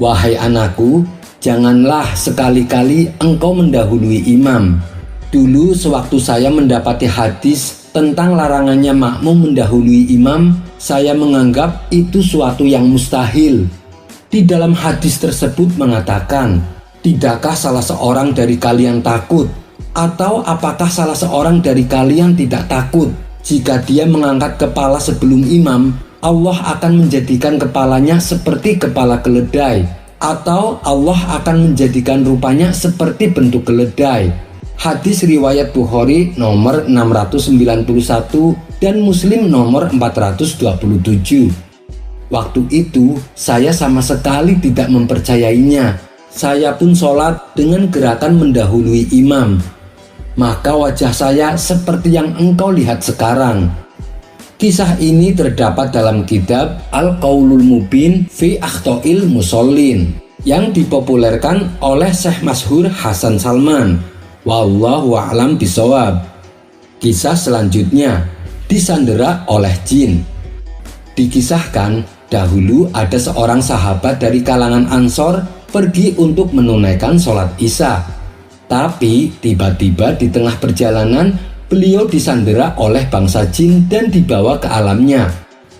"Wahai anakku, janganlah sekali-kali engkau mendahului imam. Dulu sewaktu saya mendapati hadis tentang larangannya makmum mendahului imam, saya menganggap itu suatu yang mustahil. Di dalam hadis tersebut mengatakan, tidakkah salah seorang dari kalian takut? Atau apakah salah seorang dari kalian tidak takut? Jika dia mengangkat kepala sebelum imam, Allah akan menjadikan kepalanya seperti kepala keledai, atau Allah akan menjadikan rupanya seperti bentuk keledai." Hadis riwayat Bukhari nomor 691 dan Muslim nomor 427. Waktu itu saya sama sekali tidak mempercayainya. Saya pun sholat dengan gerakan mendahului imam. Maka wajah saya seperti yang engkau lihat sekarang. Kisah ini terdapat dalam kitab Al-Qaulul Mubin fi Akhta'il Musallin yang dipopulerkan oleh Syekh Masyhur Hasan Salman. Wallahu a'lam bishawab. Kisah selanjutnya, disandera oleh jin. Dikisahkan dahulu ada seorang sahabat dari kalangan Ansor pergi untuk menunaikan sholat Isya. Tapi tiba-tiba di tengah perjalanan beliau disandera oleh bangsa jin dan dibawa ke alamnya.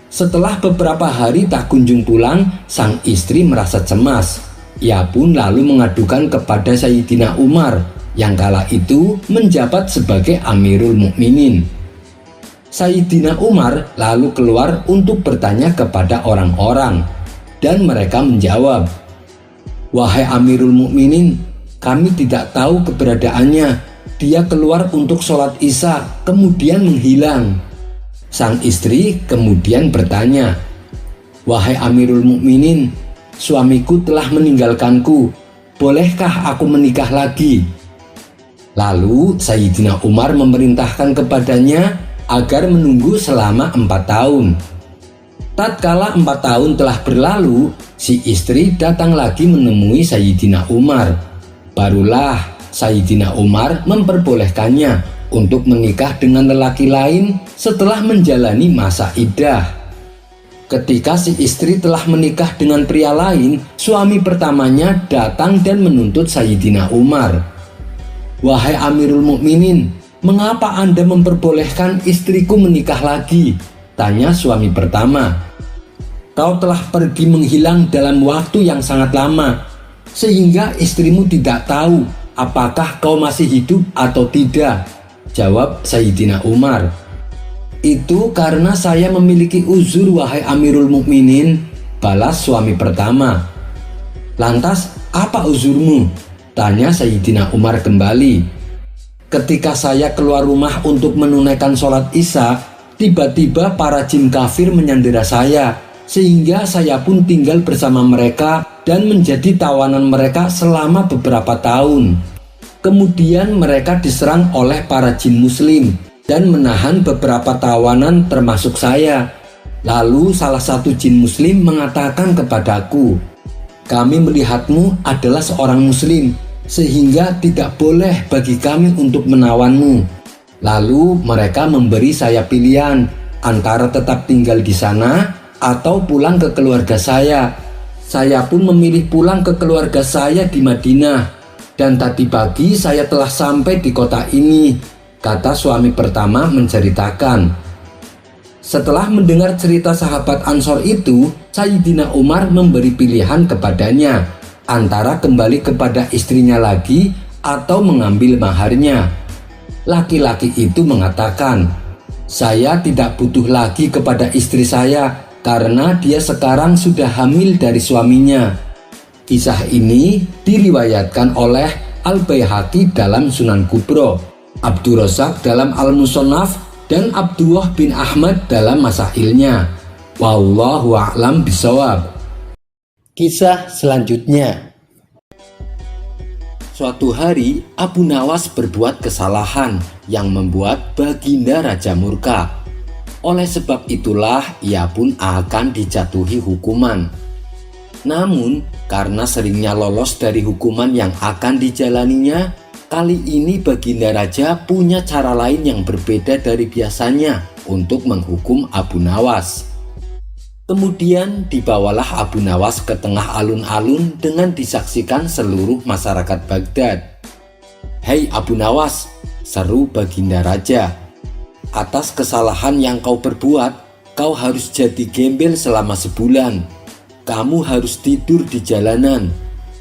Setelah beberapa hari tak kunjung pulang, sang istri merasa cemas. Ia pun lalu mengadukan kepada Sayyidina Umar yang kala itu menjabat sebagai Amirul Mukminin. Sayyidina Umar lalu keluar untuk bertanya kepada orang-orang, dan mereka menjawab, "Wahai Amirul Mukminin, kami tidak tahu keberadaannya. Dia keluar untuk sholat Isya, kemudian menghilang." Sang istri kemudian bertanya, "Wahai Amirul Mukminin, suamiku telah meninggalkanku. Bolehkah aku menikah lagi?" Lalu Sayyidina Umar memerintahkan kepadanya agar menunggu selama 4 tahun. Tatkala 4 tahun telah berlalu, si istri datang lagi menemui Sayyidina Umar. Barulah Sayyidina Umar memperbolehkannya untuk menikah dengan lelaki lain setelah menjalani masa iddah. Ketika si istri telah menikah dengan pria lain, suami pertamanya datang dan menuntut Sayyidina Umar. "Wahai Amirul Mukminin, mengapa Anda memperbolehkan istriku menikah lagi?" tanya suami pertama. "Kau telah pergi menghilang dalam waktu yang sangat lama, sehingga istrimu tidak tahu apakah kau masih hidup atau tidak. jawab Sayyidina Umar. Itu karena saya memiliki uzur wahai Amirul Mukminin, balas suami pertama. Lantas apa uzurmu? Tanya Sayyidina Umar kembali. Ketika saya keluar rumah untuk menunaikan sholat isya, tiba-tiba para jin kafir menyandera saya, sehingga saya pun tinggal bersama mereka dan menjadi tawanan mereka selama beberapa tahun. Kemudian mereka diserang oleh para jin muslim dan menahan beberapa tawanan termasuk saya. Lalu salah satu jin muslim mengatakan kepadaku, "Kami melihatmu adalah seorang muslim, sehingga tidak boleh bagi kami untuk menawanmu." Lalu mereka memberi saya pilihan antara tetap tinggal di sana atau pulang ke keluarga saya. Saya pun memilih pulang ke keluarga saya di Madinah. Dan tadi pagi saya telah sampai di kota ini, kata suami pertama menceritakan. Setelah mendengar cerita sahabat Ansor itu, Sayyidina Umar memberi pilihan kepadanya antara kembali kepada istrinya lagi atau mengambil maharnya. Laki-laki itu mengatakan, "Saya tidak butuh lagi kepada istri saya karena dia sekarang sudah hamil dari suaminya." Kisah ini diriwayatkan oleh Al-Baihaqi dalam Sunan Kubro, Abdurrazzaq dalam Al-Musannaf, dan Abdullah bin Ahmad dalam Masailnya. Wallahu a'lam bishawab. Kisah selanjutnya. Suatu hari Abu Nawas berbuat kesalahan yang membuat Baginda Raja murka. Oleh sebab itulah ia pun akan dijatuhi hukuman. Namun karena seringnya lolos dari hukuman yang akan dijalaninya, kali ini Baginda Raja punya cara lain yang berbeda dari biasanya untuk menghukum Abu Nawas. Kemudian dibawalah Abu Nawas ke tengah alun-alun dengan disaksikan seluruh masyarakat Baghdad. "Hei Abu Nawas," seru Baginda Raja, "atas kesalahan yang kau perbuat, kau harus jadi gembel selama sebulan. Kamu harus tidur di jalanan.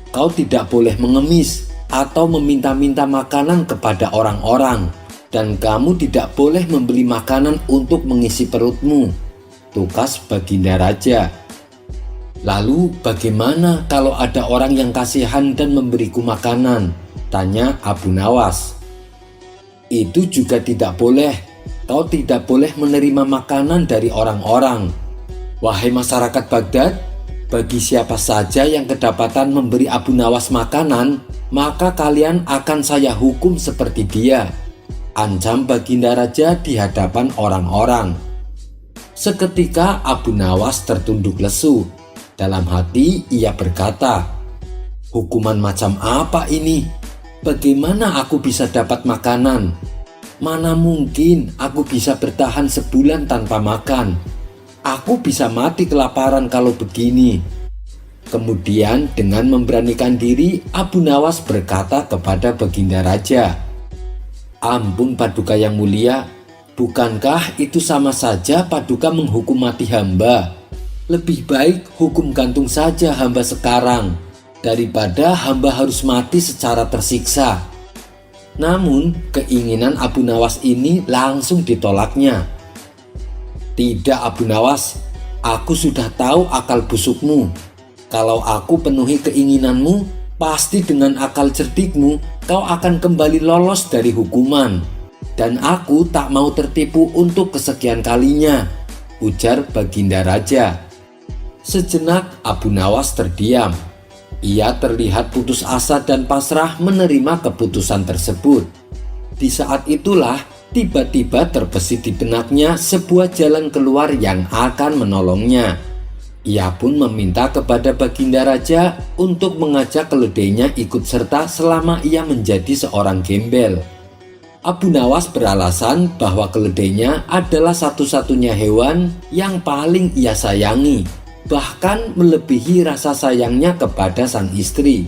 Kau tidak boleh mengemis atau meminta-minta makanan kepada orang-orang. Dan kamu tidak boleh membeli makanan untuk mengisi perutmu," tukas Baginda Raja. "Lalu bagaimana kalau ada orang yang kasihan dan memberiku makanan?" tanya Abu Nawas. "Itu juga tidak boleh. Kau tidak boleh menerima makanan dari orang-orang. Wahai masyarakat Baghdad, bagi siapa saja yang kedapatan memberi Abu Nawas makanan, maka kalian akan saya hukum seperti dia," ancam Baginda Raja di hadapan orang-orang. Seketika Abu Nawas tertunduk lesu. Dalam hati ia berkata, "Hukuman macam apa ini? Bagaimana aku bisa dapat makanan? Mana mungkin aku bisa bertahan sebulan tanpa makan? Aku bisa mati kelaparan kalau begini." Kemudian dengan memberanikan diri, Abu Nawas berkata kepada Baginda Raja, "Ampun Paduka yang mulia, bukankah itu sama saja Paduka menghukum mati hamba? Lebih baik hukum gantung saja hamba sekarang, daripada hamba harus mati secara tersiksa." Namun keinginan Abu Nawas ini langsung ditolaknya. "Tidak Abu Nawas, aku sudah tahu akal busukmu. Kalau aku penuhi keinginanmu, pasti dengan akal cerdikmu kau akan kembali lolos dari hukuman. Dan aku tak mau tertipu untuk kesekian kalinya," ujar Baginda Raja. Sejenak Abu Nawas terdiam. Ia terlihat putus asa dan pasrah menerima keputusan tersebut. Di saat itulah tiba-tiba terbesit di benaknya sebuah jalan keluar yang akan menolongnya. Ia pun meminta kepada Baginda Raja untuk mengajak keledainya ikut serta selama ia menjadi seorang gembel. Abu Nawas beralasan bahwa keledainya adalah satu-satunya hewan yang paling ia sayangi, bahkan melebihi rasa sayangnya kepada sang istri.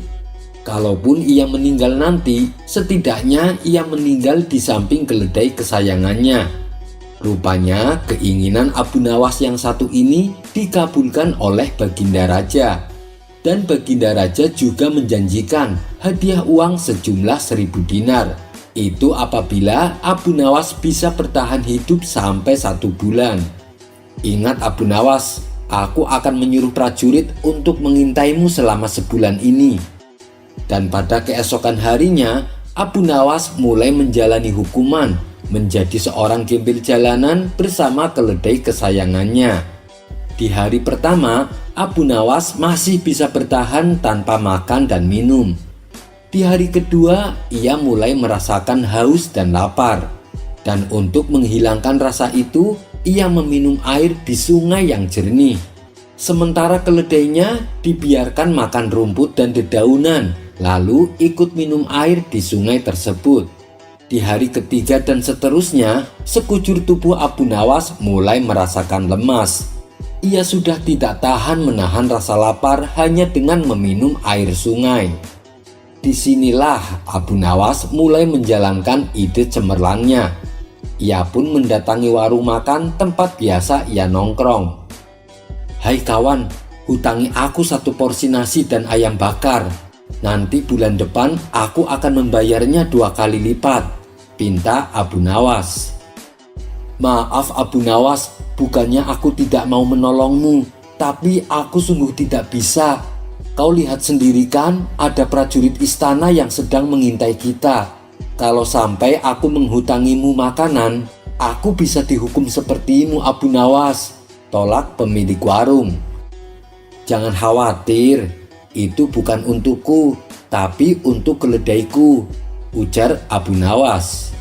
Kalaupun ia meninggal nanti, setidaknya ia meninggal di samping keledai kesayangannya. Rupanya keinginan Abu Nawas yang satu ini dikabulkan oleh Baginda Raja. Dan Baginda Raja juga menjanjikan hadiah uang sejumlah 1000 dinar. Itu apabila Abu Nawas bisa bertahan hidup sampai 1 bulan. Ingat Abu Nawas, aku akan menyuruh prajurit untuk mengintaimu selama sebulan ini. Dan pada keesokan harinya, Abu Nawas mulai menjalani hukuman menjadi seorang gembel jalanan bersama keledai kesayangannya. Di hari pertama, Abu Nawas masih bisa bertahan tanpa makan dan minum. Di hari kedua, ia mulai merasakan haus dan lapar. Dan untuk menghilangkan rasa itu, ia meminum air di sungai yang jernih. Sementara keledainya dibiarkan makan rumput dan dedaunan, lalu ikut minum air di sungai tersebut. Di hari ketiga dan seterusnya, sekujur tubuh Abu Nawas mulai merasakan lemas. Ia sudah tidak tahan menahan rasa lapar hanya dengan meminum air sungai. Disinilah Abu Nawas mulai menjalankan ide cemerlangnya. Ia pun mendatangi warung makan tempat biasa ia nongkrong. "Hai kawan, hutangi aku 1 porsi nasi dan ayam bakar. Nanti bulan depan aku akan membayarnya 2 kali lipat," pinta Abu Nawas. "Maaf Abu Nawas, bukannya aku tidak mau menolongmu, tapi aku sungguh tidak bisa. Kau lihat sendiri kan, ada prajurit istana yang sedang mengintai kita. Kalau sampai aku menghutangimu makanan, aku bisa dihukum sepertimu Abu Nawas," tolak pemilik warung. "Jangan khawatir, itu bukan untukku, tapi untuk keledaiku," ujar Abu Nawas.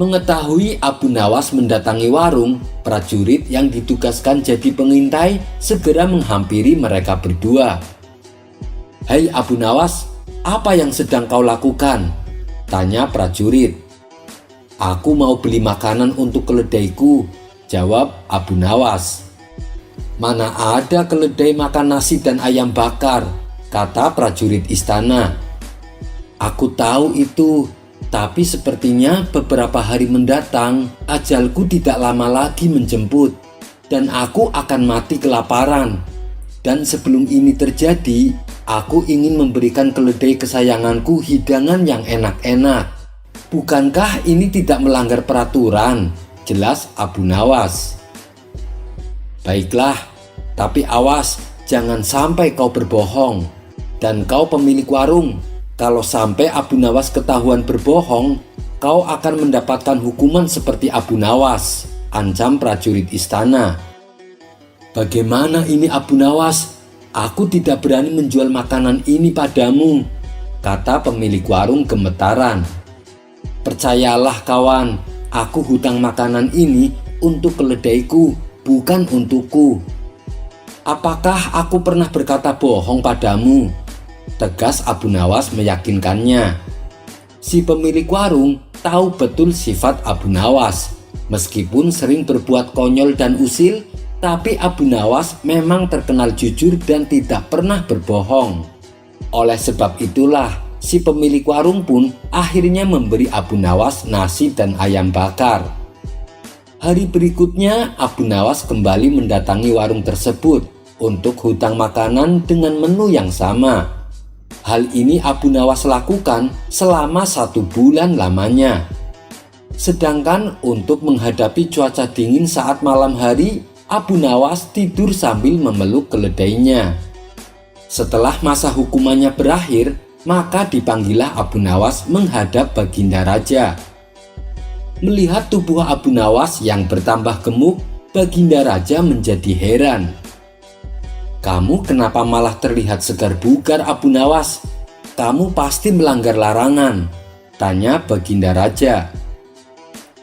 Mengetahui Abu Nawas mendatangi warung, prajurit yang ditugaskan jadi pengintai segera menghampiri mereka berdua. "Hai Abu Nawas, apa yang sedang kau lakukan?" tanya prajurit. "Aku mau beli makanan untuk keledaiku," jawab Abu Nawas. "Mana ada keledai makan nasi dan ayam bakar," kata prajurit istana. "Aku tahu itu, tapi sepertinya beberapa hari mendatang ajalku tidak lama lagi menjemput dan aku akan mati kelaparan. Dan sebelum ini terjadi, aku ingin memberikan keledai kesayanganku hidangan yang enak-enak. Bukankah ini tidak melanggar peraturan?" jelas Abu Nawas. "Baiklah, tapi awas, jangan sampai kau berbohong. Dan kau pemilik warung, kalau sampai Abu Nawas ketahuan berbohong, kau akan mendapatkan hukuman seperti Abu Nawas," ancam prajurit istana. "Bagaimana ini Abu Nawas? Aku tidak berani menjual makanan ini padamu," kata pemilik warung gemetaran. "Percayalah kawan, aku hutang makanan ini untuk keledaiku, bukan untukku." "Apakah aku pernah berkata bohong padamu?" tegas Abu Nawas meyakinkannya. Si pemilik warung tahu betul sifat Abu Nawas. Meskipun sering berbuat konyol dan usil, tapi Abu Nawas memang terkenal jujur dan tidak pernah berbohong. Oleh sebab itulah, si pemilik warung pun akhirnya memberi Abu Nawas nasi dan ayam bakar. Hari berikutnya, Abu Nawas kembali mendatangi warung tersebut untuk hutang makanan dengan menu yang sama. Hal ini Abu Nawas lakukan selama 1 bulan lamanya. Sedangkan untuk menghadapi cuaca dingin saat malam hari, Abu Nawas tidur sambil memeluk keledainya. Setelah masa hukumannya berakhir, maka dipanggillah Abu Nawas menghadap Baginda Raja. Melihat tubuh Abu Nawas yang bertambah gemuk, Baginda Raja menjadi heran. "Kamu kenapa malah terlihat segar bugar Abu Nawas? Kamu pasti melanggar larangan," tanya Baginda Raja.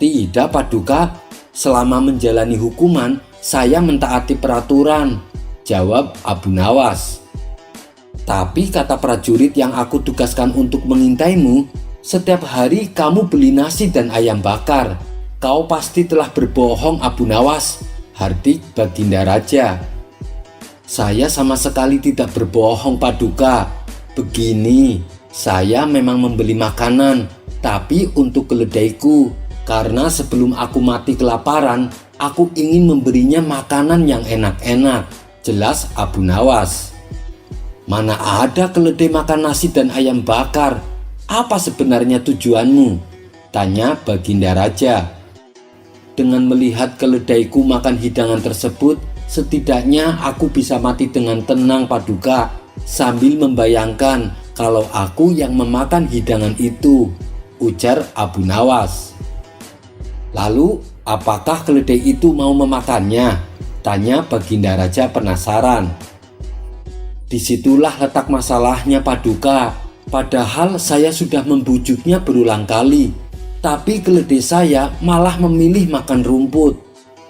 "Tidak Paduka, selama menjalani hukuman, saya mentaati peraturan," jawab Abu Nawas. "Tapi kata prajurit yang aku tugaskan untuk mengintaimu, setiap hari kamu beli nasi dan ayam bakar. Kau pasti telah berbohong Abu Nawas," hardik Baginda Raja. "Saya sama sekali tidak berbohong Paduka. Begini, saya memang membeli makanan, tapi untuk keledaiku, karena sebelum aku mati kelaparan, aku ingin memberinya makanan yang enak-enak," jelas Abu Nawas. "Mana ada keledai makan nasi dan ayam bakar? Apa sebenarnya tujuanmu?" tanya Baginda Raja. Dengan melihat keledaiku makan hidangan tersebut, setidaknya aku bisa mati dengan tenang, Paduka, sambil membayangkan kalau aku yang memakan hidangan itu, ujar Abu Nawas. Lalu, apakah keledai itu mau memakannya? Tanya Baginda Raja penasaran. Disitulah letak masalahnya, Paduka. Padahal saya sudah membujuknya berulang kali, tapi keledai saya malah memilih makan rumput.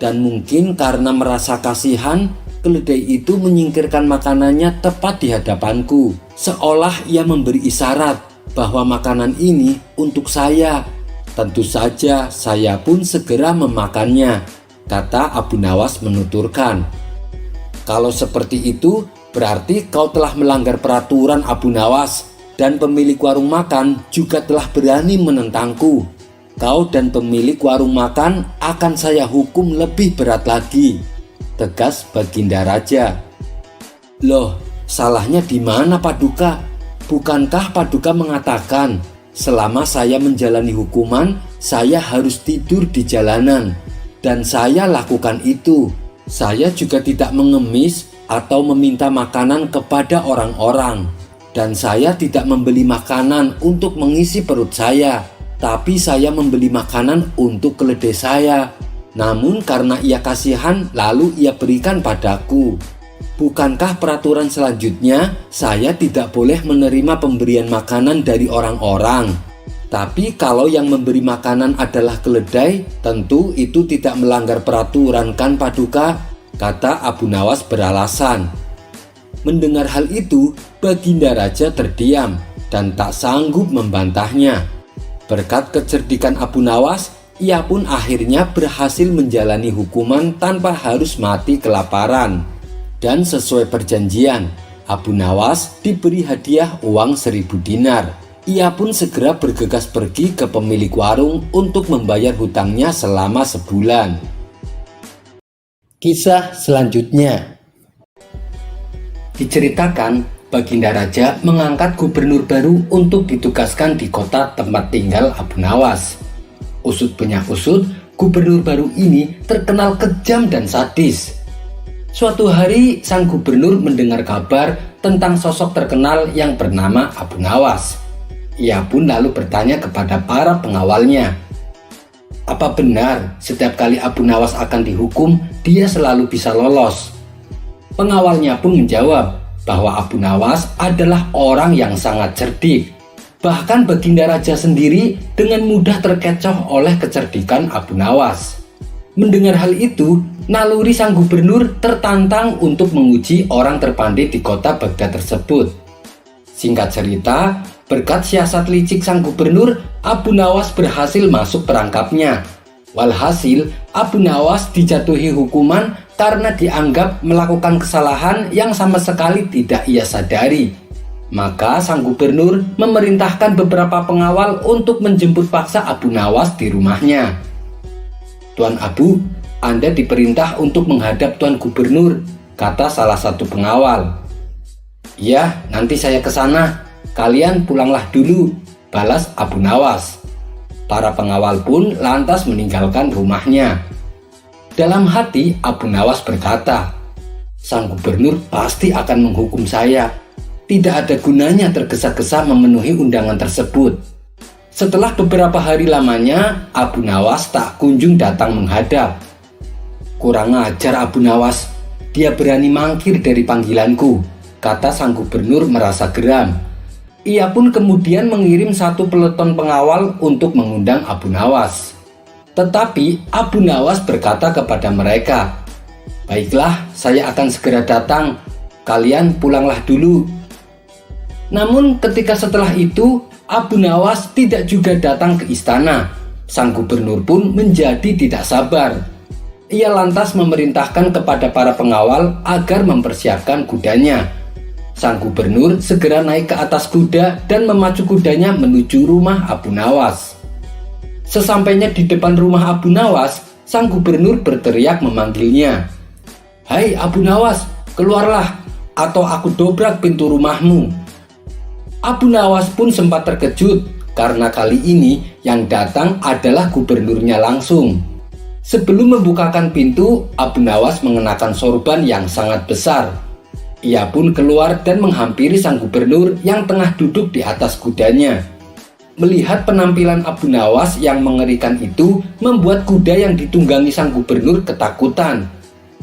Dan mungkin karena merasa kasihan, keledai itu menyingkirkan makanannya tepat di hadapanku, seolah ia memberi isyarat bahwa makanan ini untuk saya. Tentu saja saya pun segera memakannya, kata Abu Nawas menuturkan. Kalau seperti itu, berarti kau telah melanggar peraturan, Abu Nawas, dan pemilik warung makan juga telah berani menentangku. Kau dan pemilik warung makan akan saya hukum lebih berat lagi, tegas Baginda Raja. Loh, salahnya di mana, Paduka? Bukankah Paduka mengatakan selama saya menjalani hukuman, saya harus tidur di jalanan? Dan saya lakukan itu. Saya juga tidak mengemis atau meminta makanan kepada orang-orang. Dan saya tidak membeli makanan untuk mengisi perut saya, tapi saya membeli makanan untuk keledai saya. Namun karena ia kasihan, lalu ia berikan padaku. Bukankah peraturan selanjutnya saya tidak boleh menerima pemberian makanan dari orang-orang? Tapi kalau yang memberi makanan adalah keledai, tentu itu tidak melanggar peraturan, kan, Paduka? Kata Abu Nawas beralasan. Mendengar hal itu, Baginda Raja terdiam dan tak sanggup membantahnya. Berkat kecerdikan Abu Nawas, ia pun akhirnya berhasil menjalani hukuman tanpa harus mati kelaparan. Dan sesuai perjanjian, Abu Nawas diberi hadiah uang 1000 dinar. Ia pun segera bergegas pergi ke pemilik warung untuk membayar hutangnya selama sebulan. Kisah selanjutnya. Diceritakan, Baginda Raja mengangkat gubernur baru untuk ditugaskan di kota tempat tinggal Abu Nawas. Usut punya usut, gubernur baru ini terkenal kejam dan sadis. Suatu hari, sang gubernur mendengar kabar tentang sosok terkenal yang bernama Abu Nawas. Ia pun lalu bertanya kepada para pengawalnya, apa benar setiap kali Abu Nawas akan dihukum, dia selalu bisa lolos? Pengawalnya pun menjawab bahwa Abu Nawas adalah orang yang sangat cerdik. Bahkan Baginda Raja sendiri dengan mudah terkecoh oleh kecerdikan Abu Nawas. Mendengar hal itu, naluri sang gubernur tertantang untuk menguji orang terpandai di kota Baghdad tersebut. Singkat cerita, berkat siasat licik sang gubernur, Abu Nawas berhasil masuk perangkapnya. Walhasil, Abu Nawas dijatuhi hukuman karena dianggap melakukan kesalahan yang sama sekali tidak ia sadari. Maka sang gubernur memerintahkan beberapa pengawal untuk menjemput paksa Abu Nawas di rumahnya. Tuan Abu, Anda diperintah untuk menghadap Tuan Gubernur, kata salah satu pengawal. Ya, nanti saya ke sana. Kalian pulanglah dulu, balas Abu Nawas. Para pengawal pun lantas meninggalkan rumahnya. Dalam hati, Abu Nawas berkata, sang gubernur pasti akan menghukum saya. Tidak ada gunanya tergesa-gesa memenuhi undangan tersebut. Setelah beberapa hari lamanya, Abu Nawas tak kunjung datang menghadap. Kurang ajar Abu Nawas, dia berani mangkir dari panggilanku, kata sang gubernur merasa geram. Ia pun kemudian mengirim satu peleton pengawal untuk mengundang Abu Nawas. Tetapi Abu Nawas berkata kepada mereka, baiklah, saya akan segera datang, kalian pulanglah dulu. Namun ketika setelah itu, Abu Nawas tidak juga datang ke istana. Sang gubernur pun menjadi tidak sabar. Ia lantas memerintahkan kepada para pengawal agar mempersiapkan kudanya. Sang gubernur segera naik ke atas kuda dan memacu kudanya menuju rumah Abu Nawas. Sesampainya di depan rumah Abu Nawas, sang gubernur berteriak memanggilnya. Hai Abu Nawas, keluarlah atau aku dobrak pintu rumahmu. Abu Nawas pun sempat terkejut karena kali ini yang datang adalah gubernurnya langsung. Sebelum membukakan pintu, Abu Nawas mengenakan sorban yang sangat besar. Ia pun keluar dan menghampiri sang gubernur yang tengah duduk di atas kudanya. Melihat penampilan Abu Nawas yang mengerikan itu membuat kuda yang ditunggangi sang gubernur ketakutan.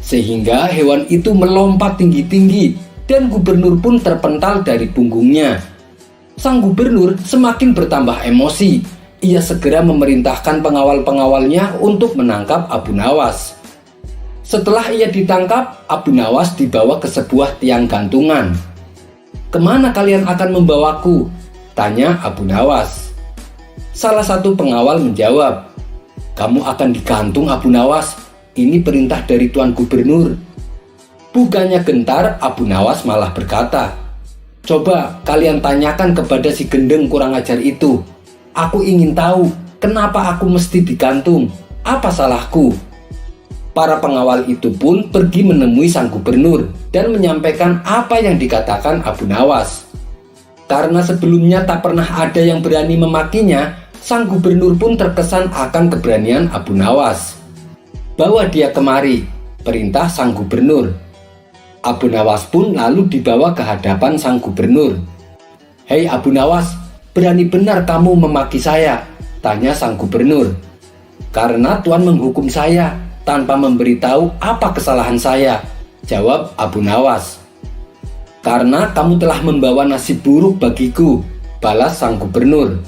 Sehingga hewan itu melompat tinggi-tinggi dan gubernur pun terpental dari punggungnya. Sang gubernur semakin bertambah emosi. Ia segera memerintahkan pengawal-pengawalnya untuk menangkap Abu Nawas. Setelah ia ditangkap, Abu Nawas dibawa ke sebuah tiang gantungan. "Kemana kalian akan membawaku?" tanya Abu Nawas. Salah satu pengawal menjawab, "Kamu akan digantung, Abu Nawas. Ini perintah dari Tuan Gubernur." Bukannya gentar, Abu Nawas malah berkata, "Coba kalian tanyakan kepada si gendeng kurang ajar itu. Aku ingin tahu kenapa aku mesti digantung. Apa salahku?" Para pengawal itu pun pergi menemui sang gubernur dan menyampaikan apa yang dikatakan Abu Nawas. Karena sebelumnya tak pernah ada yang berani memakinya, sang gubernur pun terkesan akan keberanian Abu Nawas. "Bawa dia kemari," perintah sang gubernur. Abu Nawas pun lalu dibawa ke hadapan sang gubernur. "Hei Abu Nawas, berani benar kamu memaki saya?" tanya sang gubernur. "Karena Tuan menghukum saya tanpa memberitahu apa kesalahan saya," jawab Abu Nawas. "Karena kamu telah membawa nasib buruk bagiku," balas sang gubernur.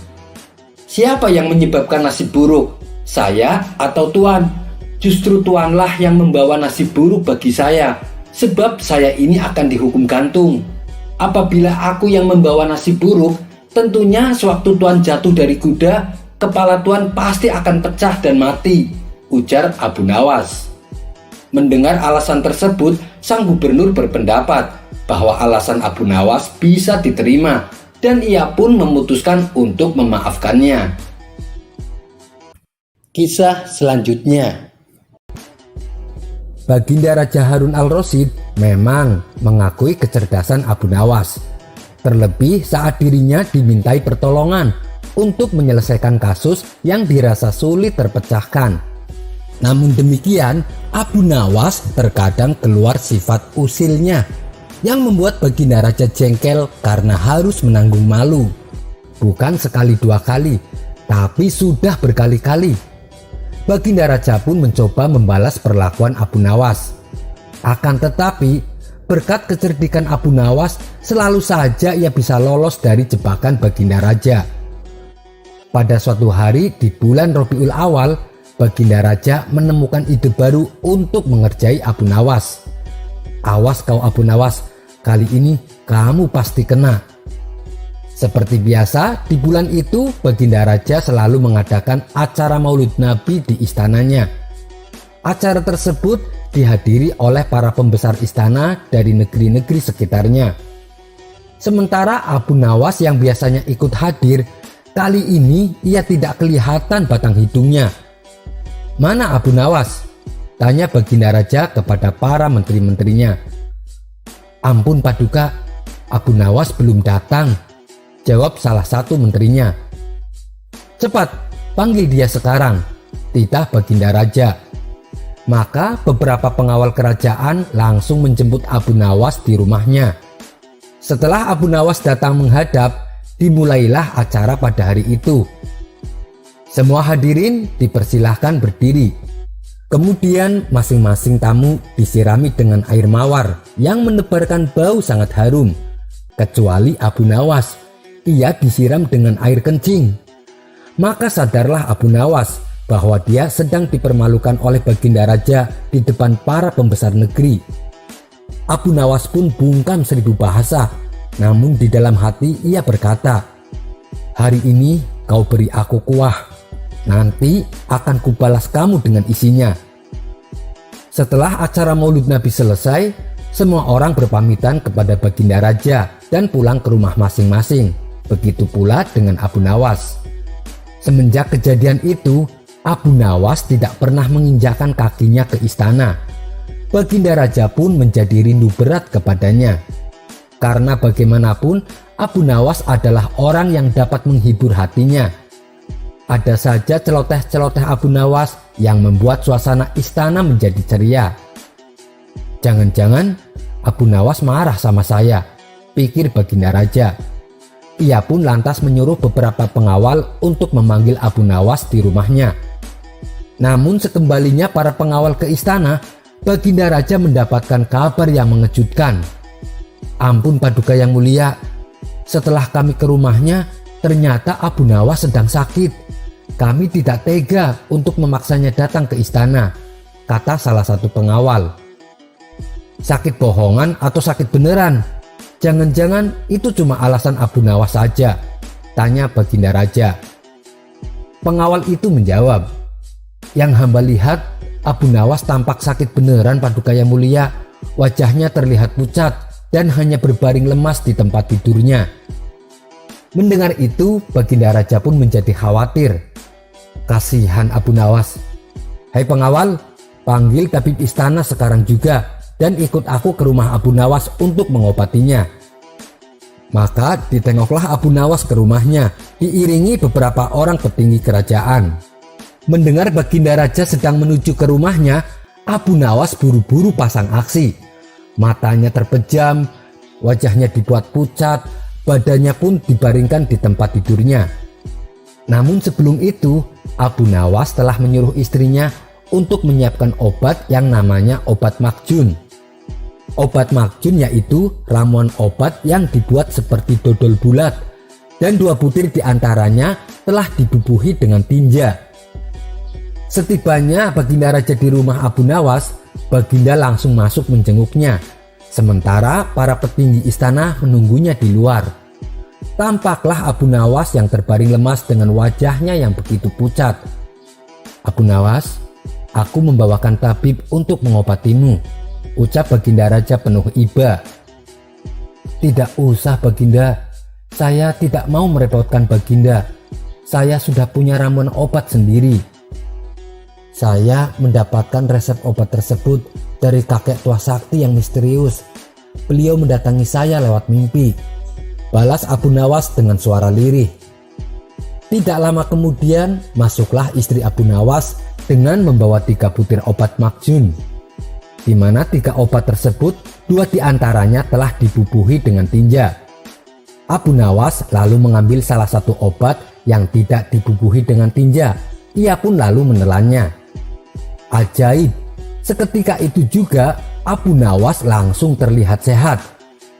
"Siapa yang menyebabkan nasib buruk? Saya atau Tuan? Justru Tuanlah yang membawa nasib buruk bagi saya. Sebab saya ini akan dihukum gantung. Apabila aku yang membawa nasib buruk, tentunya sewaktu Tuan jatuh dari kuda, kepala Tuan pasti akan pecah dan mati," ujar Abu Nawas. Mendengar alasan tersebut, sang gubernur berpendapat bahwa alasan Abu Nawas bisa diterima dan ia pun memutuskan untuk memaafkannya. Kisah selanjutnya. Baginda Raja Harun al-Rasyid memang mengakui kecerdasan Abu Nawas, terlebih saat dirinya dimintai pertolongan untuk menyelesaikan kasus yang dirasa sulit terpecahkan. Namun demikian, Abu Nawas terkadang keluar sifat usilnya yang membuat Baginda Raja jengkel karena harus menanggung malu. Bukan sekali dua kali, tapi sudah berkali-kali. Baginda Raja pun mencoba membalas perlakuan Abu Nawas. Akan tetapi, berkat kecerdikan Abu Nawas, selalu saja ia bisa lolos dari jebakan Baginda Raja. Pada suatu hari di bulan Rabiul Awal, Baginda Raja menemukan ide baru untuk mengerjai Abu Nawas. "Awas kau Abu Nawas, kali ini kamu pasti kena." Seperti biasa, di bulan itu Baginda Raja selalu mengadakan acara Maulid Nabi di istananya. Acara tersebut dihadiri oleh para pembesar istana dari negeri-negeri sekitarnya. Sementara Abu Nawas yang biasanya ikut hadir, kali ini ia tidak kelihatan batang hidungnya. "Mana Abu Nawas?" tanya Baginda Raja kepada para menteri-menterinya. "Ampun Paduka, Abu Nawas belum datang," jawab salah satu menterinya. "Cepat, panggil dia sekarang," titah Baginda Raja. Maka beberapa pengawal kerajaan langsung menjemput Abu Nawas di rumahnya. Setelah Abu Nawas datang menghadap, dimulailah acara pada hari itu. Semua hadirin dipersilahkan berdiri. Kemudian masing-masing tamu disirami dengan air mawar yang menebarkan bau sangat harum. Kecuali Abu Nawas, ia disiram dengan air kencing. Maka sadarlah Abu Nawas bahwa dia sedang dipermalukan oleh Baginda Raja di depan para pembesar negeri. Abu Nawas pun bungkam 1000 bahasa, namun di dalam hati ia berkata, "Hari ini kau beri aku kuah, nanti akan kubalas kamu dengan isinya." Setelah acara Maulid Nabi selesai, semua orang berpamitan kepada Baginda Raja dan pulang ke rumah masing-masing. Begitu pula dengan Abu Nawas. Semenjak kejadian itu, Abu Nawas tidak pernah menginjakkan kakinya ke istana. Baginda Raja pun menjadi rindu berat kepadanya. Karena bagaimanapun Abu Nawas adalah orang yang dapat menghibur hatinya. Ada saja celoteh-celoteh Abu Nawas yang membuat suasana istana menjadi ceria. Jangan-jangan Abu Nawas marah sama saya, pikir Baginda Raja. Ia pun lantas menyuruh beberapa pengawal untuk memanggil Abu Nawas di rumahnya. Namun sekembalinya para pengawal ke istana, Baginda Raja mendapatkan kabar yang mengejutkan. Ampun Paduka yang mulia, setelah kami ke rumahnya, ternyata Abu Nawas sedang sakit. Kami tidak tega untuk memaksanya datang ke istana, kata salah satu pengawal. Sakit bohongan atau sakit beneran? Jangan-jangan itu cuma alasan Abu Nawas saja, tanya Baginda Raja. Pengawal itu menjawab, yang hamba lihat Abu Nawas tampak sakit beneran Paduka yang mulia. Wajahnya terlihat pucat dan hanya berbaring lemas di tempat tidurnya. Mendengar itu, Baginda Raja pun menjadi khawatir. Kasihan Abu Nawas. Hai pengawal, panggil tabib istana sekarang juga dan ikut aku ke rumah Abu Nawas untuk mengobatinya. Maka ditengoklah Abu Nawas ke rumahnya, diiringi beberapa orang petinggi kerajaan. Mendengar Baginda Raja sedang menuju ke rumahnya, Abu Nawas buru-buru pasang aksi. Matanya terpejam, wajahnya dibuat pucat, badannya pun dibaringkan di tempat tidurnya. Namun sebelum itu, Abu Nawas telah menyuruh istrinya untuk menyiapkan obat yang namanya obat makjun. Obat makjun yaitu ramuan obat yang dibuat seperti dodol bulat, dan 2 butir diantaranya telah dibubuhi dengan tinja. Setibanya Baginda Raja di rumah Abu Nawas, Baginda langsung masuk menjenguknya, sementara para petinggi istana menunggunya di luar. Tampaklah Abu Nawas yang terbaring lemas dengan wajahnya yang begitu pucat. Abu Nawas, aku membawakan tabib untuk mengobatimu, ucap Baginda Raja penuh iba. Tidak usah Baginda, saya tidak mau merepotkan Baginda. Saya sudah punya ramuan obat sendiri. Saya mendapatkan resep obat tersebut dari kakek tua sakti yang misterius. Beliau mendatangi saya lewat mimpi, balas Abu Nawas dengan suara lirih. Tidak lama kemudian masuklah istri Abu Nawas dengan membawa 3 butir obat makjun, di mana 3 obat tersebut 2 diantaranya telah dibubuhi dengan tinja. Abu Nawas lalu mengambil salah satu obat yang tidak dibubuhi dengan tinja. Ia pun lalu menelannya. Ajaib, seketika itu juga Abu Nawas langsung terlihat sehat.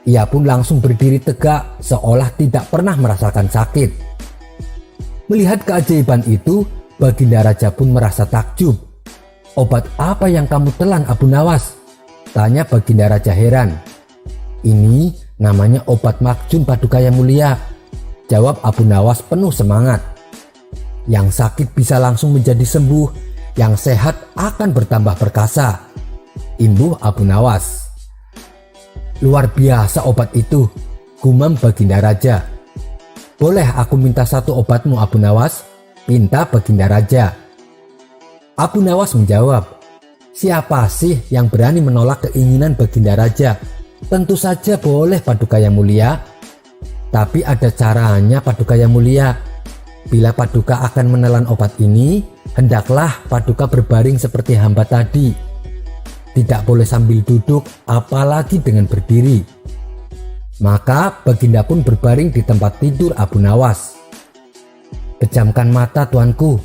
Ia pun langsung berdiri tegak seolah tidak pernah merasakan sakit. Melihat keajaiban itu, Baginda Raja pun merasa takjub. Obat apa yang kamu telan Abu Nawas? Tanya Baginda Raja heran. Ini namanya obat makjun Paduka yang mulia, jawab Abu Nawas penuh semangat. Yang sakit bisa langsung menjadi sembuh, yang sehat akan bertambah perkasa, imbuh Abu Nawas. Luar biasa obat itu, gumam Baginda Raja. Boleh aku minta 1 obatmu Abu Nawas? Pinta Baginda Raja. Abu Nawas menjawab, siapa sih yang berani menolak keinginan Baginda Raja? Tentu saja boleh Paduka yang mulia. Tapi ada caranya Paduka yang mulia. Bila Paduka akan menelan obat ini, hendaklah Paduka berbaring seperti hamba tadi. Tidak boleh sambil duduk, apalagi dengan berdiri. Maka Baginda pun berbaring di tempat tidur Abu Nawas. Pejamkan mata tuanku,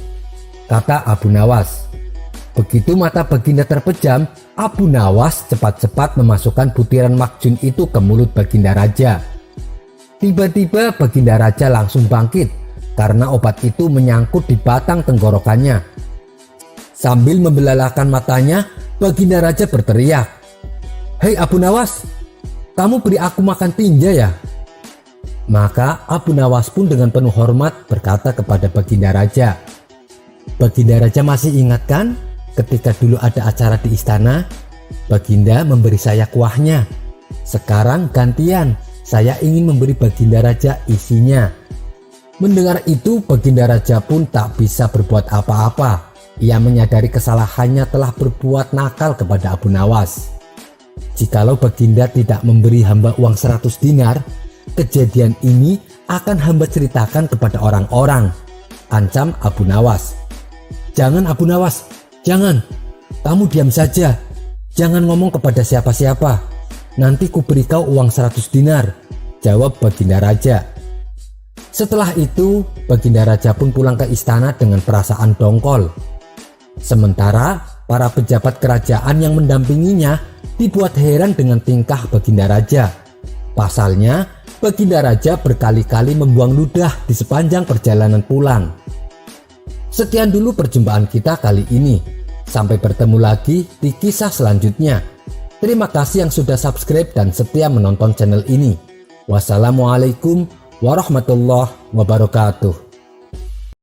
kata Abu Nawas. Begitu mata Baginda terpejam, Abu Nawas cepat-cepat memasukkan butiran makjun itu ke mulut Baginda Raja. Tiba-tiba Baginda Raja langsung bangkit karena obat itu menyangkut di batang tenggorokannya. Sambil membelalakan matanya, Baginda Raja berteriak, "Hei Abu Nawas, kamu beri aku makan tinja ya?" Maka Abu Nawas pun dengan penuh hormat berkata kepada Baginda Raja, "Baginda Raja masih ingat kan ketika dulu ada acara di istana? Baginda memberi saya kuahnya. Sekarang gantian, saya ingin memberi Baginda Raja isinya." Mendengar itu, Baginda Raja pun tak bisa berbuat apa-apa. Ia menyadari kesalahannya telah berbuat nakal kepada Abu Nawas. Jikalau Baginda tidak memberi hamba uang 100 dinar, kejadian ini akan hamba ceritakan kepada orang-orang, ancam Abu Nawas. Jangan Abu Nawas, jangan. Kamu diam saja. Jangan ngomong kepada siapa-siapa. Nanti ku beri kau uang 100 dinar, jawab Baginda Raja. Setelah itu, Baginda Raja pun pulang ke istana dengan perasaan dongkol. Sementara para pejabat kerajaan yang mendampinginya dibuat heran dengan tingkah Baginda Raja. Pasalnya, Baginda Raja berkali-kali membuang ludah di sepanjang perjalanan pulang. Sekian dulu perjumpaan kita kali ini. Sampai bertemu lagi di kisah selanjutnya. Terima kasih yang sudah subscribe dan setia menonton channel ini. Wassalamualaikum warahmatullahi wabarakatuh.